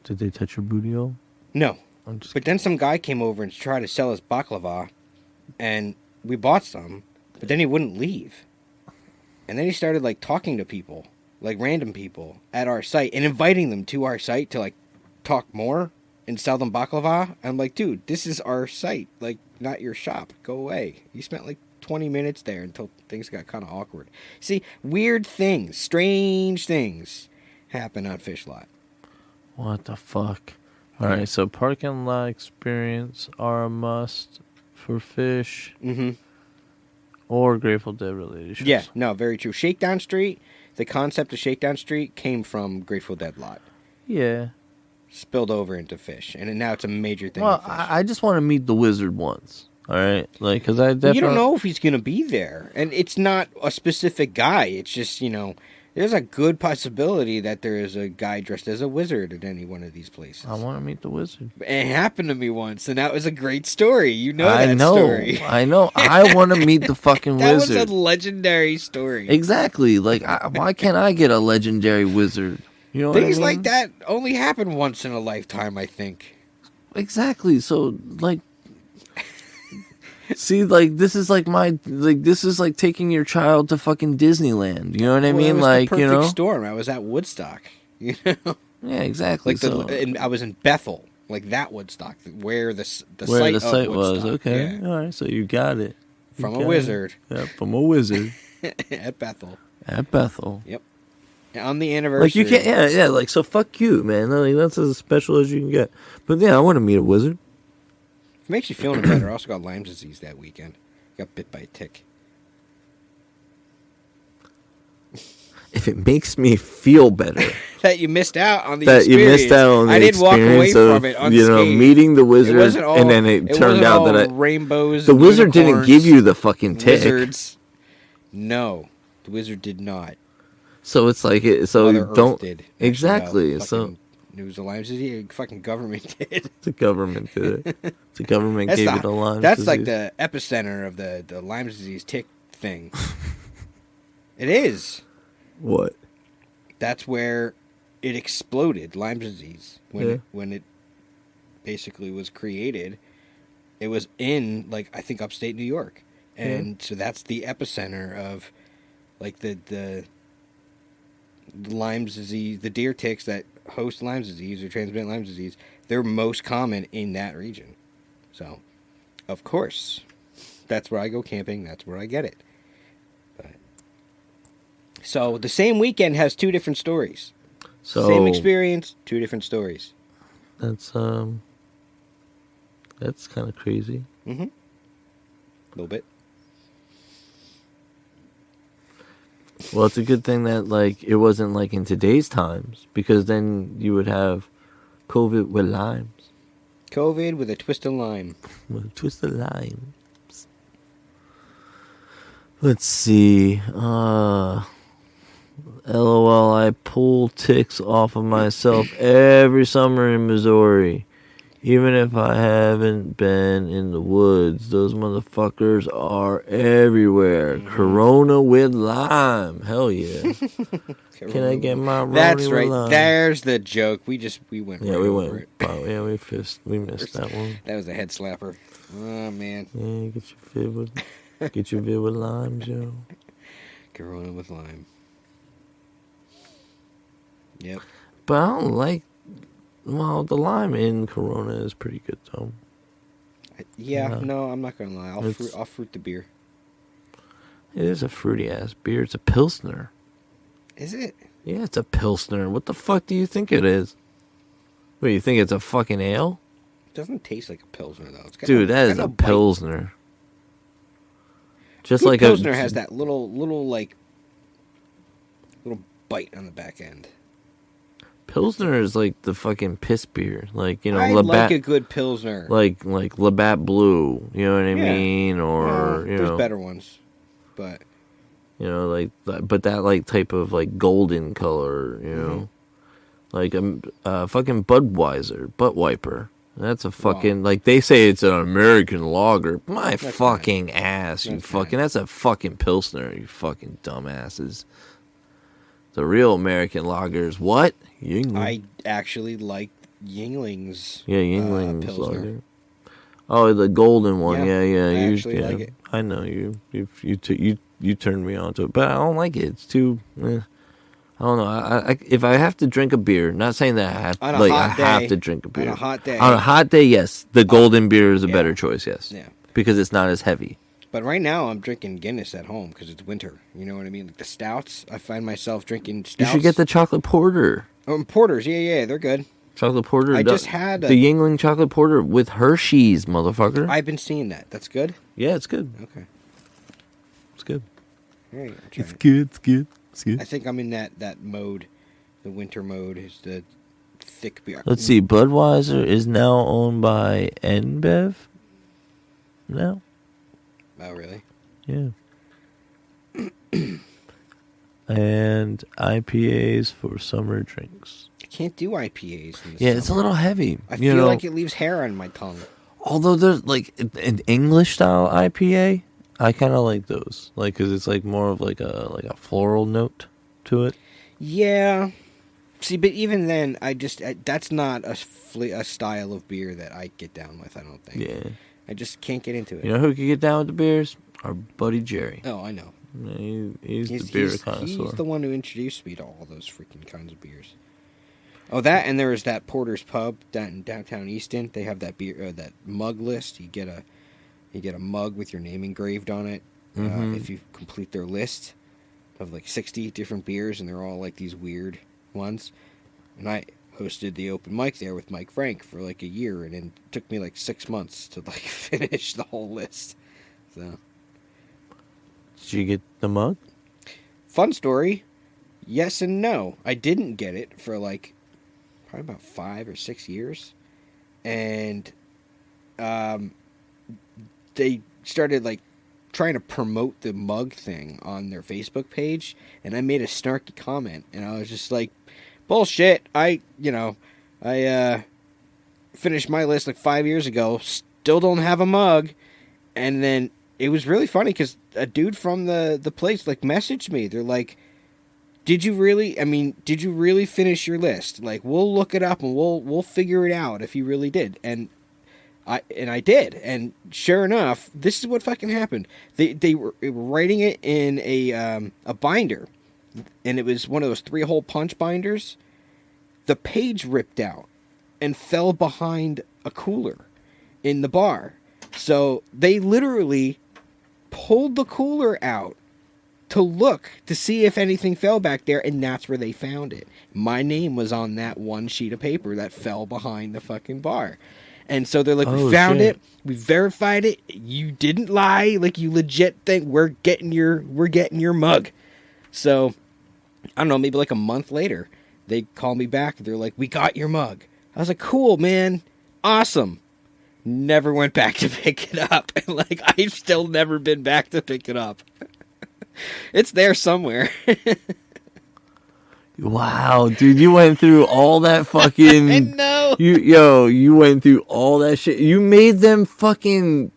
Did they touch your booty hole? No. I'm just But then some guy came over and tried to sell us baklava, and we bought some, but then he wouldn't leave. And then he started, like, talking to people, like random people, at our site, and inviting them to our site to, like, talk more and sell them baklava. I'm like, dude, this is our site, like, not your shop. Go away. You spent, like, 20 minutes there until things got kind of awkward. See, weird things, strange things happen on Fish Lot. What the fuck? Alright, so parking lot experience are a must for fish. Mm-hmm. Or Grateful Dead related shows. Yeah, no, very true. Shakedown Street, the concept of Shakedown Street came from Grateful Dead Lot. Yeah. Spilled over into fish, and now it's a major thing. Well, I just want to meet the wizard once. Alright? Like, because I definitely... You don't know if he's going to be there. And it's not a specific guy. It's just, there's a good possibility that there is a guy dressed as a wizard at any one of these places. I want to meet the wizard. It happened to me once, and that was a great story. You know I that know. story. I know. I want to meet the fucking That wizard. was a legendary story. Exactly. Like, why can't I get a legendary wizard? You know what I Things mean? like that only happen once in a lifetime, I think. Exactly. So, like... See, like, this is like this is like taking your child to fucking Disneyland. You know what I mean? It was Like, the perfect storm. I was at Woodstock. Yeah, exactly. Like and I was in Bethel, like that Woodstock, where the where site the of site was. Woodstock. Okay. Yeah. All right. So you got it. From a wizard. Yeah, from a wizard. At Bethel. At Bethel. Yep. On the anniversary. Like, you can't, yeah, like, so fuck you, man. Like, that's as special as you can get. But yeah, I want to meet a wizard. If it makes you feel any better, I also got Lyme disease that weekend. Got bit by a tick. If it makes me feel better. That you missed out on the That experience. you missed out on the I didn't walk away experience from it of, unscathed. meeting the wizard, all, and then it turned wasn't out all that rainbows. the wizard didn't unicorns, give you the fucking tick. Wizards. No, the wizard did not. So it's like so Mother you Earth don't did. exactly. Actually, So it was a Lyme disease. Fucking government did. the government did it. The government gave you the Lyme That's disease. like the epicenter of the Lyme disease tick thing. It is. What? That's where it exploded, Lyme disease, Yeah. when it basically was created. It was in, like, I think upstate New York. And so that's the epicenter of, like, the Lyme disease, the deer ticks that host Lyme disease or transmit Lyme disease. They're most common in that region. So, of course, that's where I go camping. That's where I get it. But, so the same weekend has two different stories. Same experience, two different stories. That's kind of crazy. Mm-hmm. A little bit. Well, it's a good thing that, like, it wasn't like in today's times, because then you would have COVID with limes. COVID with a twist of lime. With a twist of limes. Let's see. LOL, I pull ticks off of myself every summer in Missouri. Even if I haven't been in the woods, those motherfuckers are everywhere. Corona with lime. Hell yeah. Can I get my Roni That's with right. lime? There's the joke. We went Yeah, right we over went. it. Yeah, we missed that one. That was a head slapper. Oh, man. Yeah, get your vid with lime, Joe. Corona with lime. Yep. But I don't like. Well, the lime in Corona is pretty good, though. Yeah, no, I'm not going to lie. I'll fruit the beer. It is a fruity ass beer. It's a Pilsner. Is it? Yeah, it's a Pilsner. What the fuck do you think it is? What, you think it's a fucking ale? It doesn't taste like a Pilsner, though. It's got Dude, that is a bite. Pilsner. Just Good like Pilsner a has that little bite on the back end. Pilsner is like the fucking piss beer. Like, you know, I Labatt, like a good Pilsner. like Labatt Blue, you know what I Yeah. mean? Or, you there's know, better ones. But you know, like, but that like type of like golden color, you know, like a fucking Budweiser, butt wiper. That's a fucking, like, they say it's an American lager. My That's fucking ass, you That's fucking, that's a fucking Pilsner, you fucking dumbasses. The real American lager is what? Yingling. I actually like Yingling's Yeah, Yingling's Pilsner. lager. Oh, the golden one. Yeah, Yeah. I You, actually yeah. like it. I know you turned me on to it, but I don't like it. It's too. I don't know. I if I have to drink a beer, not saying that I have, On a like hot I day- have to drink a beer. on a hot day. On a hot day, yes, the golden beer is a better choice. Yes. Yeah. Because it's not as heavy. But right now I'm drinking Guinness at home because it's winter. You know what I mean? Like the stouts, I find myself drinking stouts. You should get the chocolate porter. Oh, porters. Yeah, they're good. Chocolate porter. I just had the Yingling chocolate porter with Hershey's, motherfucker. I've been seeing that. That's good? Yeah, it's good. Okay. It's good. All right, I'll try it. good. I think I'm in that mode. The winter mode is the thick beer. Let's see. Budweiser is now owned by NBev. No. Oh, really? Yeah. And IPAs for summer drinks. I can't do IPAs in the Yeah, it's a summer. little heavy. I you feel know, like it leaves hair on my tongue. although there's like an English style IPA, I kind of like those. Like, cause it's like more of like a floral note to it. Yeah. See, but even then, that's not a style of beer that I get down with, I don't think. Yeah. I just can't get into it. You know who could get down with the beers? Our buddy Jerry. Oh, I know. Yeah, he's the beer connoisseur. He's the one who introduced me to all those freaking kinds of beers. Oh, that, and there was that Porter's Pub down in downtown Easton. They have that beer, that mug list. You get a mug with your name engraved on it if you complete their list of like 60 different beers, and they're all like these weird ones. And I hosted the open mic there with Mike Frank for like a year, and it took me like 6 months to like finish the whole list. So, Did you get the mug? fun story. Yes and no. I didn't get it for like probably about 5 or 6 years, and they started like trying to promote the mug thing on their Facebook page, and I made a snarky comment, and I was just like, bullshit. I finished my list like 5 years ago, still don't have a mug. And then it was really funny because a dude from the place like messaged me. They're like, did you really? I mean, did you really finish your list? Like, we'll look it up and we'll figure it out if you really did. And I did. And sure enough, this is what fucking happened. They were writing it in a binder, and it was one of those 3-hole punch binders. The page ripped out and fell behind a cooler in the bar. So they literally pulled the cooler out to look to see if anything fell back there, and that's where they found it. My name was on that one sheet of paper that fell behind the fucking bar. And so they're like, we found it, we verified it, you didn't lie, like you legit think we're getting your mug. So I don't know, maybe like a month later, they call me back, they're like, we got your mug. I was like, cool, man, awesome. Never went back to pick it up. Like, I've still never been back to pick it up. It's there somewhere. Wow, dude, you went through all that fucking... I know. You went through all that shit. You made them fucking...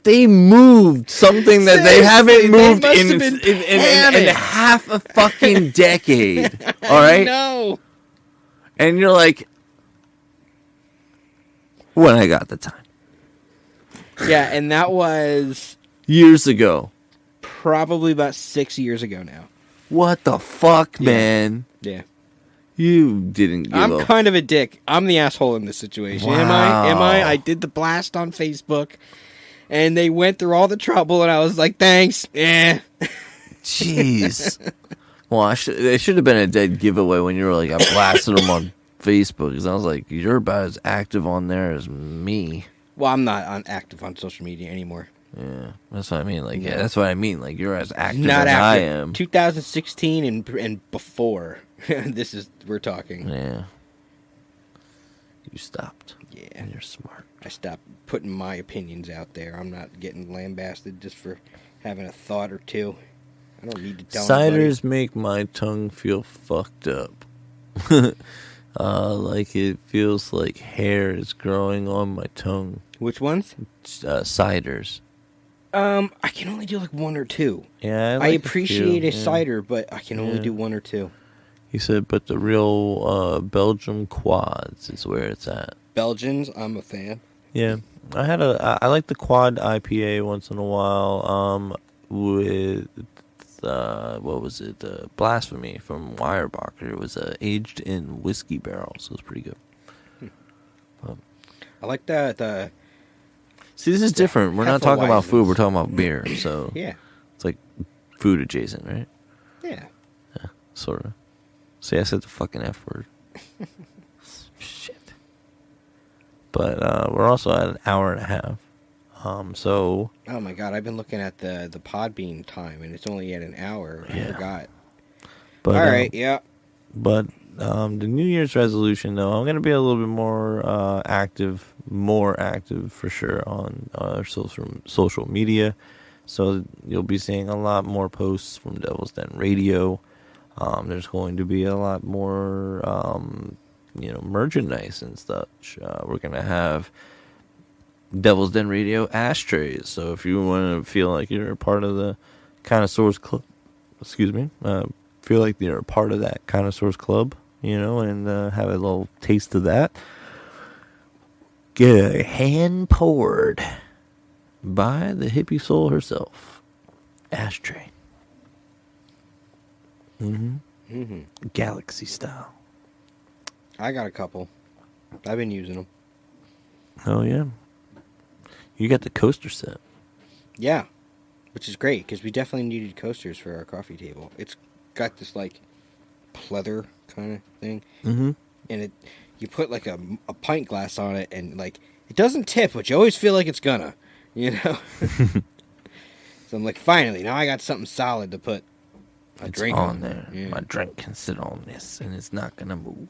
They moved something that they haven't moved in half a fucking decade. All right? No. And you're like, when I got the time. Yeah, and that was... years ago. Probably about 6 years ago now. What the fuck, man? Yeah. You didn't give I'm up. kind of a dick. I'm the asshole in this situation. Wow. Am I? I did the blast on Facebook, and they went through all the trouble, and I was like, thanks. Jeez. Well, it should have been a dead giveaway when you were like, I blasted them on Facebook, because I was like, you're about as active on there as me. Well, I'm not active on social media anymore. Yeah, that's what I mean. Like, yeah, that's what I mean. Like, you're as active Not as active. I am. 2016 and before. This is, we're talking. Yeah. You stopped. Yeah. And you're smart. I stopped putting my opinions out there. I'm not getting lambasted just for having a thought or two. I don't need to tell Ciders make my tongue feel fucked up. Like it feels like hair is growing on my tongue. Which ones? Ciders. I can only do like one or two. Yeah, I appreciate a cider, but I can only do one or two. He said, but the real Belgium quads is where it's at. Belgians, I'm a fan. Yeah, I like the quad IPA once in a while. With what was it? Blasphemy from Weyerbacher. It was aged in whiskey barrels. So it was pretty good. I like the. See, this is different. We're not talking about food. We're talking about beer. So yeah, it's like food adjacent, right? Yeah, sort of. See, I said the fucking F word. Shit. But we're also at an hour and a half. So. Oh my god, I've been looking at the Podbean time, and it's only at an hour. I forgot. But, all right, yeah. But the New Year's resolution, though, I'm going to be a little bit more active for sure on social media. So you'll be seeing a lot more posts from Devil's Den Radio. There's going to be a lot more, merchandise and such. We're going to have Devil's Den Radio ashtrays. So if you want to feel like you're a part of the Connoisseurs Club, feel like you're a part of that Connoisseurs Club, and have a little taste of that, get a hand poured by the Hippie Soul herself ashtray. Galaxy style. I got a couple. I've been using them. Oh yeah. You got the coaster set. Yeah, which is great because we definitely needed coasters for our coffee table. It's got this like pleather kind of thing, and you put like a pint glass on it, and like it doesn't tip, but you always feel like it's gonna, So I'm like, finally, now I got something solid to put a drink on there. Yeah. My drink can sit on this, and it's not gonna move.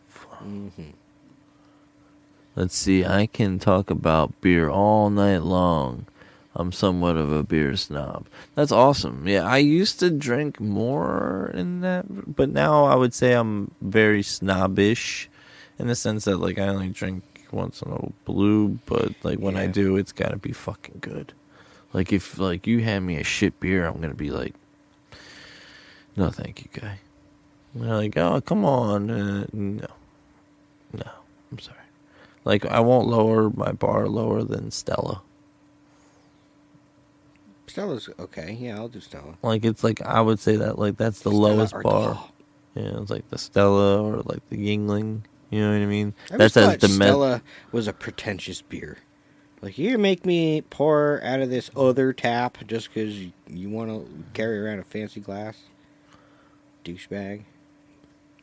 Let's see. I can talk about beer all night long. I'm somewhat of a beer snob. That's awesome. Yeah, I used to drink more in that, but now I would say I'm very snobbish in the sense that like I only drink once in a blue, but like when I do, it's got to be fucking good. Like if like you hand me a shit beer, I'm gonna be like, no, thank you, guy. And they're like, oh, come on. No, I'm sorry. Like, I won't lower my bar lower than Stella. Stella's okay. Yeah, I'll do Stella. Like, it's like, I would say that, like, that's the Stella lowest bar. Artois. Yeah, it's like the Stella or like the Yingling. You know what I mean? I That's always as thought the Stella was a pretentious beer. Like, you make me pour out of this other tap just because you want to carry around a fancy glass? Douchebag.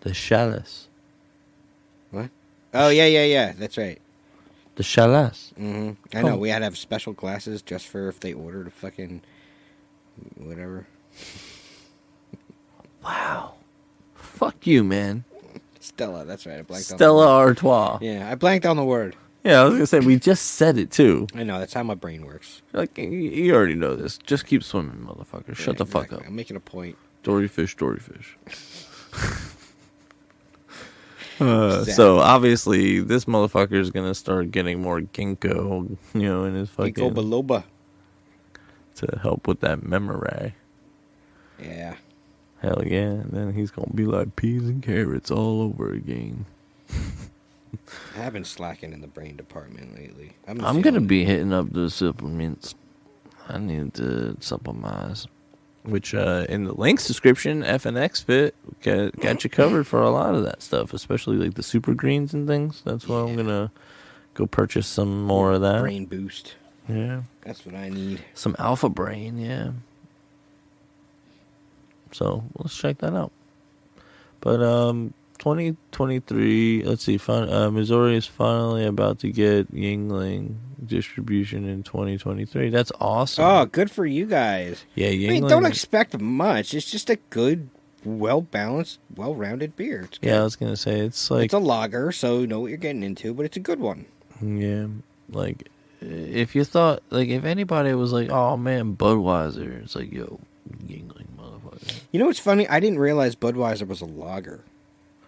The chalice. What? Oh, yeah. That's right. The chalice. Mm-hmm. I know. We had to have special glasses just for if they ordered a fucking whatever. Wow. Fuck you, man. Stella, that's right. I blanked on Stella the word. Artois. Yeah, I blanked on the word. Yeah, I was going to say, we just said it, too. I know. That's how my brain works. Like, you already know this. Just keep swimming, motherfucker. Shut the fuck up. I'm making a point. Dory fish. Exactly. So, obviously, this motherfucker is going to start getting more ginkgo, in his fucking... Ginkgo biloba. To help with that memory. Yeah. Hell yeah. And then he's going to be like peas and carrots all over again. I have been slacking in the brain department lately. I'm going to be hitting up the supplements. I need to supplementize. Which, in the links description, FNXFit got you covered for a lot of that stuff, especially like the super greens and things. That's why I'm going to go purchase some more of that. Brain boost. Yeah. That's what I need. Some alpha brain, yeah. So, let's check that out. But, 2023, let's see, Missouri is finally about to get Yingling distribution in 2023. That's awesome. Oh, good for you guys. Yeah, Yingling. I mean, don't expect much. It's just a good, well-balanced, well-rounded beer. It's good. Yeah, I was going to say, it's like... It's a lager, so you know what you're getting into, but it's a good one. Yeah, like, if you thought, like, if anybody was like, oh, man, Budweiser, it's like, yo, Yingling, motherfucker. You know what's funny? I didn't realize Budweiser was a lager.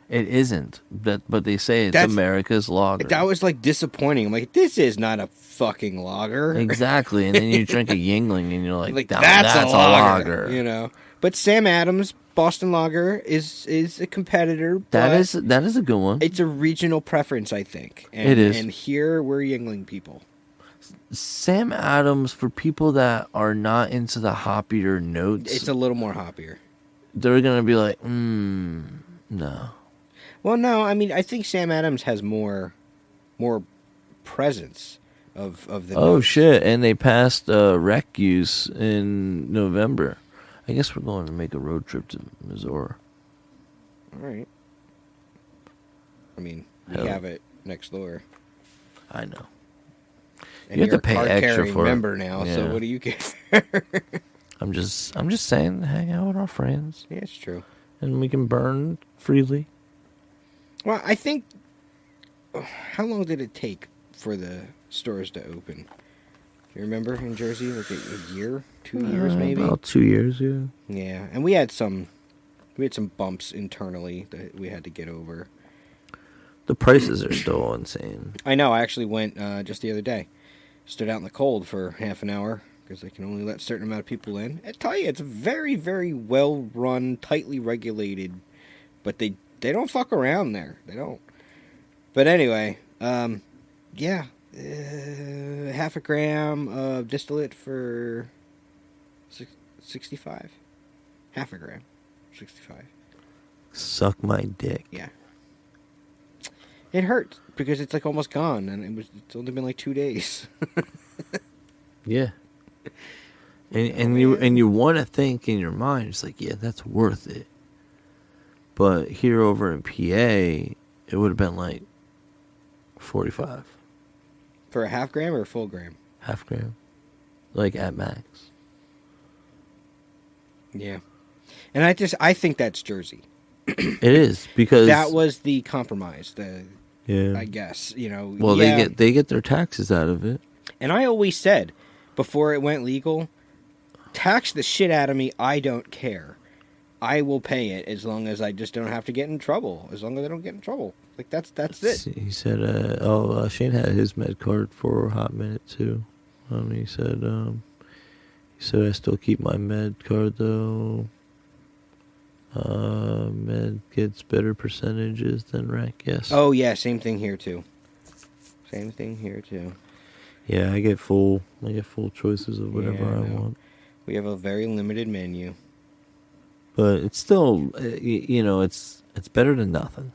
It isn't, but they say it's America's lager. That was, like, disappointing. I'm like, this is not a fucking lager. Exactly, and then you drink a Yingling, and you're like that's a lager. You know? But Sam Adams, Boston Lager, is a competitor. That is a good one. It's a regional preference, I think. And, it is. And here, we're Yingling people. Sam Adams, for people that are not into the hoppier notes... It's a little more hoppier. They're going to be like, no. Well, no, I mean, I think Sam Adams has more presence of the notes. Shit, and they passed rec use in November. I guess we're going to make a road trip to Missouri. All right. I mean, we have it next door. I know. And you have you're to pay a extra card-carrying for member it. now, Yeah. so what do you get? I'm just saying, hang out with our friends. Yeah, it's true. And we can burn freely. Well, I think... How long did it take for the stores to open? Do you remember in Jersey? Like a year? 2 years, maybe? About 2 years, yeah. Yeah, and we had some bumps internally that we had to get over. The prices are still insane. I know. I actually went just the other day. Stood out in the cold for half an hour because they can only let a certain amount of people in. I tell you, it's very, very well run, tightly regulated, but they don't fuck around there. They don't. But anyway, yeah, half a gram of distillate for 65. Half a gram, 65. Suck my dick. Yeah. It hurts because it's like almost gone, and it's only been like 2 days. Yeah. And you want to think in your mind, it's like, yeah, that's worth it. But here over in PA, it would have been like 45. For a half gram or a full gram? Half gram. Like at max. Yeah. And I think that's Jersey. It is, because that was the compromise. Yeah. I guess, Well, yeah. they get their taxes out of it. And I always said, before it went legal, tax the shit out of me. I don't care. I will pay it as long as I just don't have to get in trouble. As long as I don't get in trouble. Like, that's it. He said, Shane had his med card for a hot minute, too. He said, I still keep my med card, though. Med gets better percentages than rec, yes. Oh, yeah, same thing here, too. Same thing here, too. Yeah, I get full choices of whatever Yeah, I no. want. We have a very limited menu. But it's still, it's better than nothing.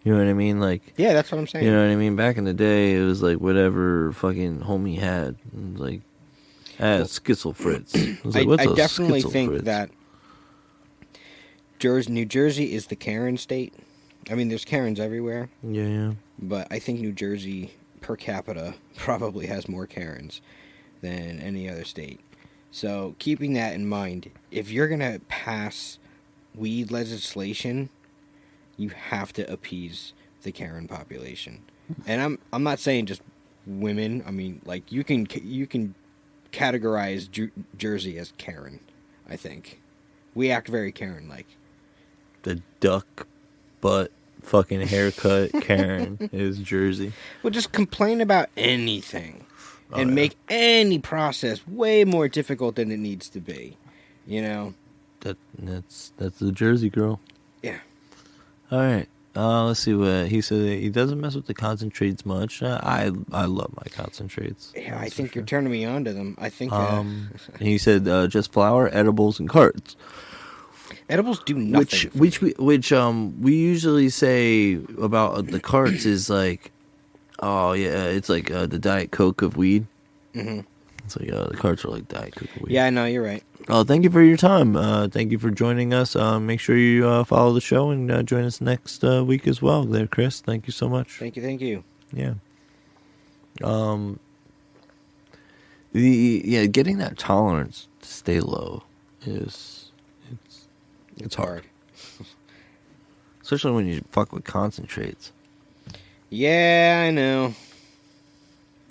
You know what I mean? Like, Yeah, that's what I'm saying. you know what I mean? Back in the day, it was like whatever fucking homie had. It was like, Skitzel Fritz. It was like, what's I a definitely Skitzel think Fritz? that New Jersey is the Karen state. I mean, there's Karens everywhere, Yeah. but I think New Jersey, per capita, probably has more Karens than any other state. So, keeping that in mind, if you're going to pass weed legislation, you have to appease the Karen population. And I'm not saying just women. I mean, like, you can categorize Jersey as Karen, I think. We act very Karen-like. The duck butt fucking haircut Karen is Jersey. Well, just complain about anything and yeah. make any process way more difficult than it needs to be. You know? That's the Jersey girl. Yeah. All right. Let's see what he said. He doesn't mess with the concentrates much. I love my concentrates. Yeah, I think you're turning me on to them. I think he said just flour, edibles, and carts. edibles do nothing. Which we usually say about the carts is like, oh yeah, it's like the Diet Coke of weed. Mm-hmm. It's like the carts are like Diet Coke of weed. Yeah, no, you're right. Thank you for your time. Thank you for joining us. Make sure you follow the show and join us next week as well. There, Chris. Thank you so much. Thank you. Yeah. Getting that tolerance to stay low is it's hard. Especially when you fuck with concentrates. Yeah, I know.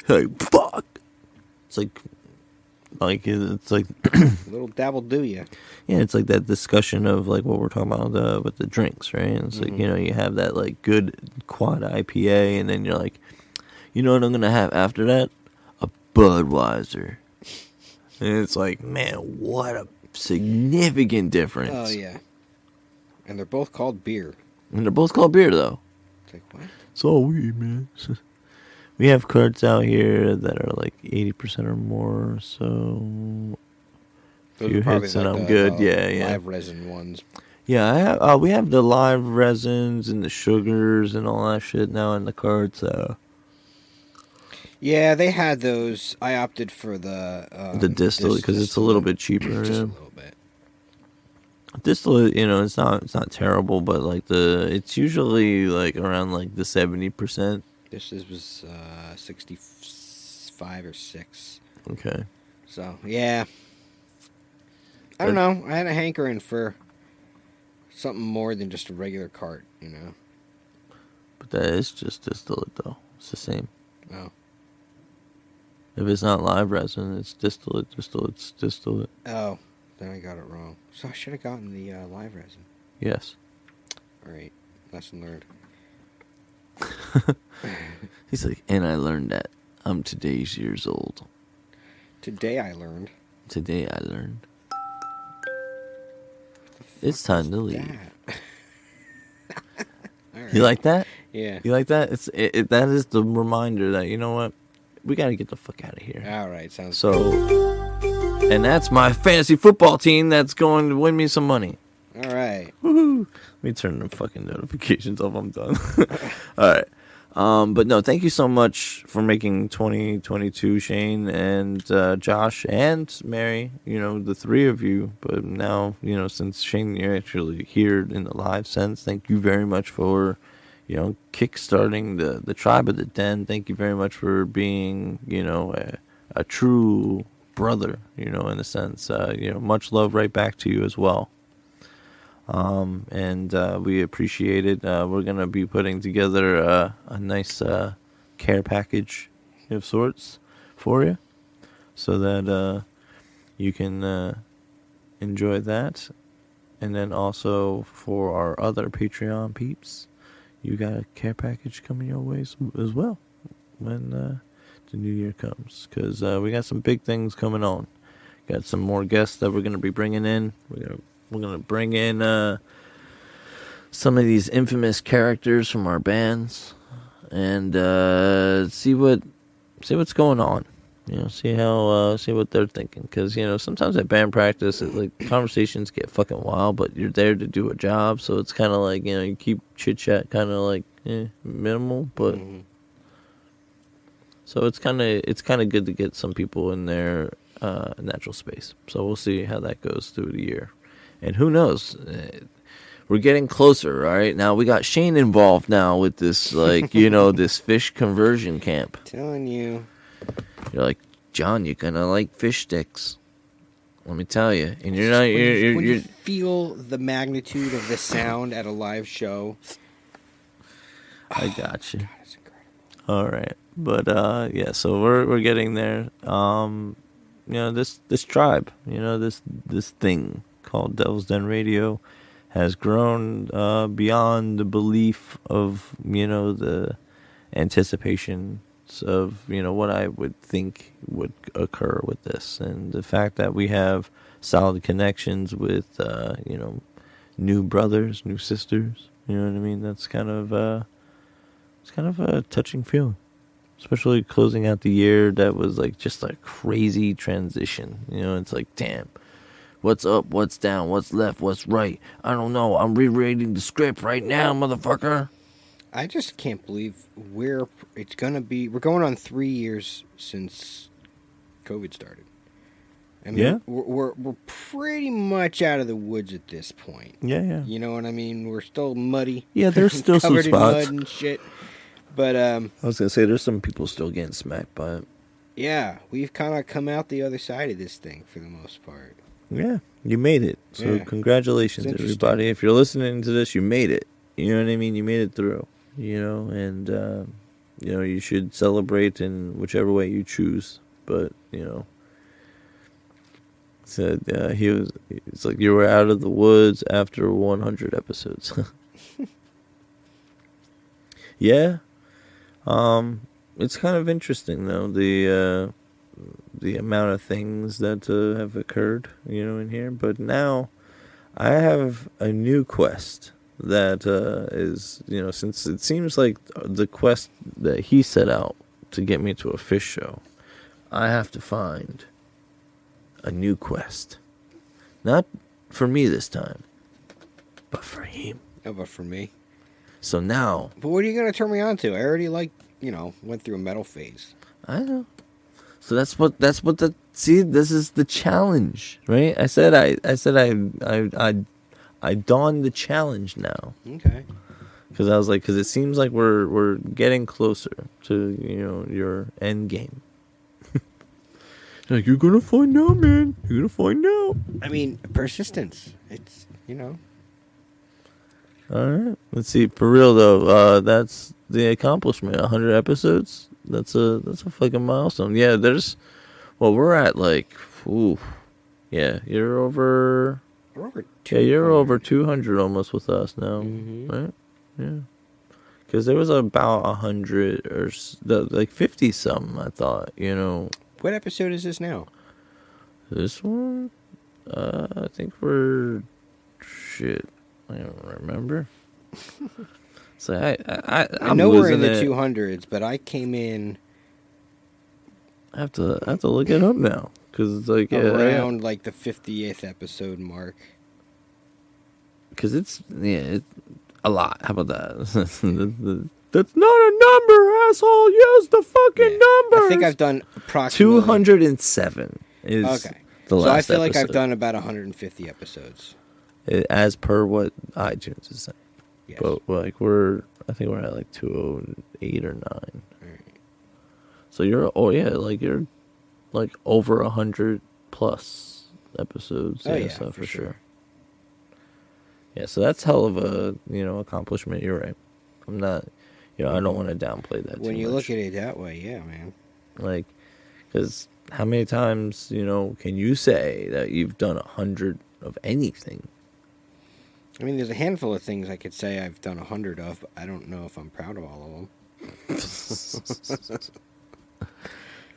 Hey, fuck. It's like A little dabble do ya. yeah, it's like that discussion of like what we're talking about with the drinks, right? And it's like, you have that like good quad IPA, and then you're like, you know what I'm gonna have after that? A Budweiser. And it's like, man, what a significant difference. Oh, yeah. And they're both called beer. And they're both called beer, though. It's like, what? It's all weed, man. We have carts out here that are like 80% or more, so Those few are probably hits and like I'm good. the Yeah. live resin ones. Yeah, we have the live resins and the sugars and all that shit now in the carts. Yeah, they had those. I opted for the distillate because it's a little bit cheaper. Just Yeah. a little bit. Distillate, it's not terrible, but like it's usually like around like the 70%. This was 65 or 6. Okay. So, yeah. I don't know. I had a hankering for something more than just a regular cart, But that is just distillate, though. It's the same. Oh. If it's not live resin, it's distillate. Distillate. Oh, then I got it wrong. So I should have gotten the live resin. Yes. All right. Lesson learned. He's like, and I learned that. I'm today's years old. Today I learned. Today I learned. It's time to leave. All right. You like that? Yeah. You like that? That is the reminder that, you know what? We got to get the fuck out of here. All right. Sounds So, and that's my fantasy football team that's going to win me some money. good. All right. Woohoo. Let me turn the fucking notifications off. I'm done. All right. But no, thank you so much for making 2022, Shane and Josh and Mary, the three of you. But now, since Shane, you're actually here in the live sense, thank you very much for, kickstarting the Tribe of the Den. Thank you very much for being, a true brother, in a sense. Much love right back to you as well. And we appreciate it. We're going to be putting together a nice care package of sorts for you so that you can enjoy that. And then also for our other Patreon peeps, you got a care package coming your way as well when the new year comes. Because we got some big things coming on. Got some more guests that we're going to be bringing in. We're gonna bring in some of these infamous characters from our bands, and see what's going on. See what they're thinking. Because sometimes at band practice, conversations get fucking wild, but you're there to do a job, so it's kind of like you keep chit chat kind of like minimal, but. Mm-hmm. So it's kind of good to get some people in their natural space. So we'll see how that goes through the year, and who knows. We're getting closer, all right? Now we got Shane involved now with this, this fish conversion camp. Telling you. You're like, John, you're gonna like fish sticks. Let me tell you. And you're not. When you feel the magnitude of the sound at a live show. I got you. God, it's incredible. All right, but yeah. So we're getting there. This tribe. This thing called Devil's Den Radio has grown beyond the belief of the anticipation of what I would think would occur with this, and the fact that we have solid connections with new brothers, new sisters. You know what I mean? That's kind of a touching feeling, especially closing out the year. That was just a crazy transition. It's like, damn. What's up? What's down? What's left? What's right? I don't know. I'm rereading the script right now, motherfucker. I just can't believe it's going to be. We're going on 3 years since COVID started. I mean, yeah. We're pretty much out of the woods at this point. Yeah. You know what I mean? We're still muddy. Yeah, there's still some spots. Covered in mud and shit. But, I was going to say, there's some people still getting smacked by it. Yeah, we've kind of come out the other side of this thing for the most part. Yeah, you made it. So congratulations, everybody. If you're listening to this, you made it. You know what I mean? You made it through. And you should celebrate in whichever way you choose. But said it's like you were out of the woods after 100 episodes. Yeah, it's kind of interesting though the amount of things that have occurred, in here. But now I have a new quest that is, since it seems like the quest that he set out to get me to a fish show, I have to find a new quest. Not for me this time, but for him. No, but for me. So now... But what are you going to turn me on to? I already, went through a metal phase. I know. So that's what see, this is the challenge, right? I said I dawned the challenge now. Okay. Because I was like, because it seems like we're getting closer to, your end game. Like, you're going to find out, man. You're going to find out. I mean, persistence. It's, All right. Let's see. For real, though, that's the accomplishment. 100 episodes. That's a fucking milestone. Yeah, we're at yeah, you're over... We're over 200. Yeah, you're over 200 almost with us now, right? Yeah. Because there was about 100 or 50 something, I thought, What episode is this now? This one? I think we're... Shit. I don't remember. So I know we're in the 200s, but I came in... I have to look it up now. Because it's around the 50th episode mark. Because it's a lot. How about that? That's not a number, asshole. Use the fucking number. I think I've done approximately 207 is okay. The last so I feel episode. Like I've done about 150 episodes. As per what iTunes is saying. Yes. But I think we're at 208 or 9. Right. So you're you're over 100 plus episodes. Oh, so for sure. Yeah, so that's hell of a accomplishment. You're right. I'm not, I don't want to downplay that. When too you much. look at it that way, yeah, man. Because how many times can you say that you've done 100 of anything? I mean, there's a handful of things I could say I've done 100 of, but I don't know if I'm proud of all of them.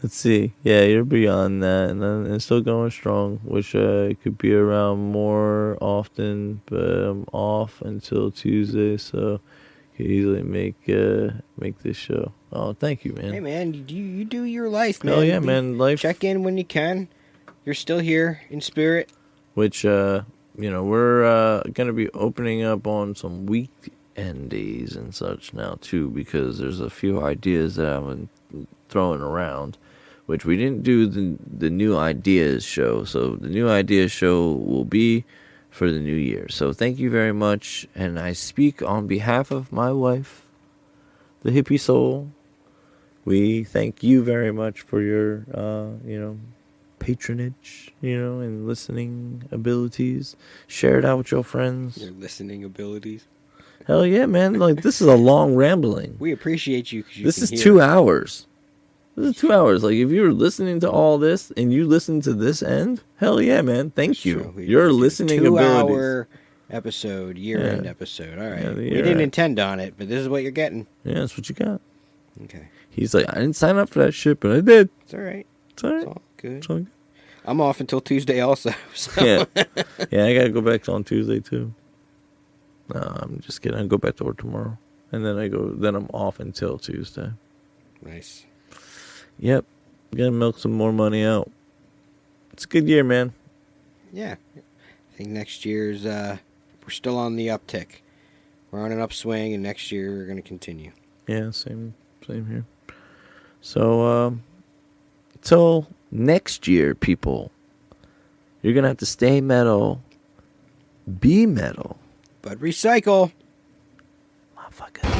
Let's see. Yeah, you're beyond that, and it's still going strong. Wish I could be around more often, but I'm off until Tuesday, so can easily make this show. Oh, thank you, man. Hey, man, you do your life, man. Oh yeah, man. Life. Check in when you can. You're still here in spirit. Which we're gonna be opening up on some weekend days and such now too, because there's a few ideas that I've been throwing around. Which we didn't do the new ideas show, so the new ideas show will be for the new year. So thank you very much, and I speak on behalf of my wife, the Hippie Soul. We thank you very much for your, patronage, and listening abilities. Share it out with your friends. Your listening abilities. Hell yeah, man! Like this is a long rambling. We appreciate you. 'Cause This is 2 hours. This is 2 hours. Like, if you were listening to all this and you listened to this end, hell yeah, man. Thank you. Your listening abilities. 2-hour episode, year-end episode. All right. Yeah, we didn't intend on it, but this is what you're getting. Yeah, that's what you got. Okay. He's like, I didn't sign up for that shit, but I did. It's all right. It's all right. It's all good. It's all good. I'm off until Tuesday also. So. Yeah. Yeah, I got to go back on Tuesday, too. No, I'm just kidding. I go back to work tomorrow. And then I'm off until Tuesday. Nice. Yep. Gotta milk some more money out. It's a good year, man. Yeah. I think next year's, we're still on the uptick. We're on an upswing, and next year we're going to continue. Yeah, same here. So, till next year, people, you're going to have to stay metal, be metal. But recycle. Motherfucker.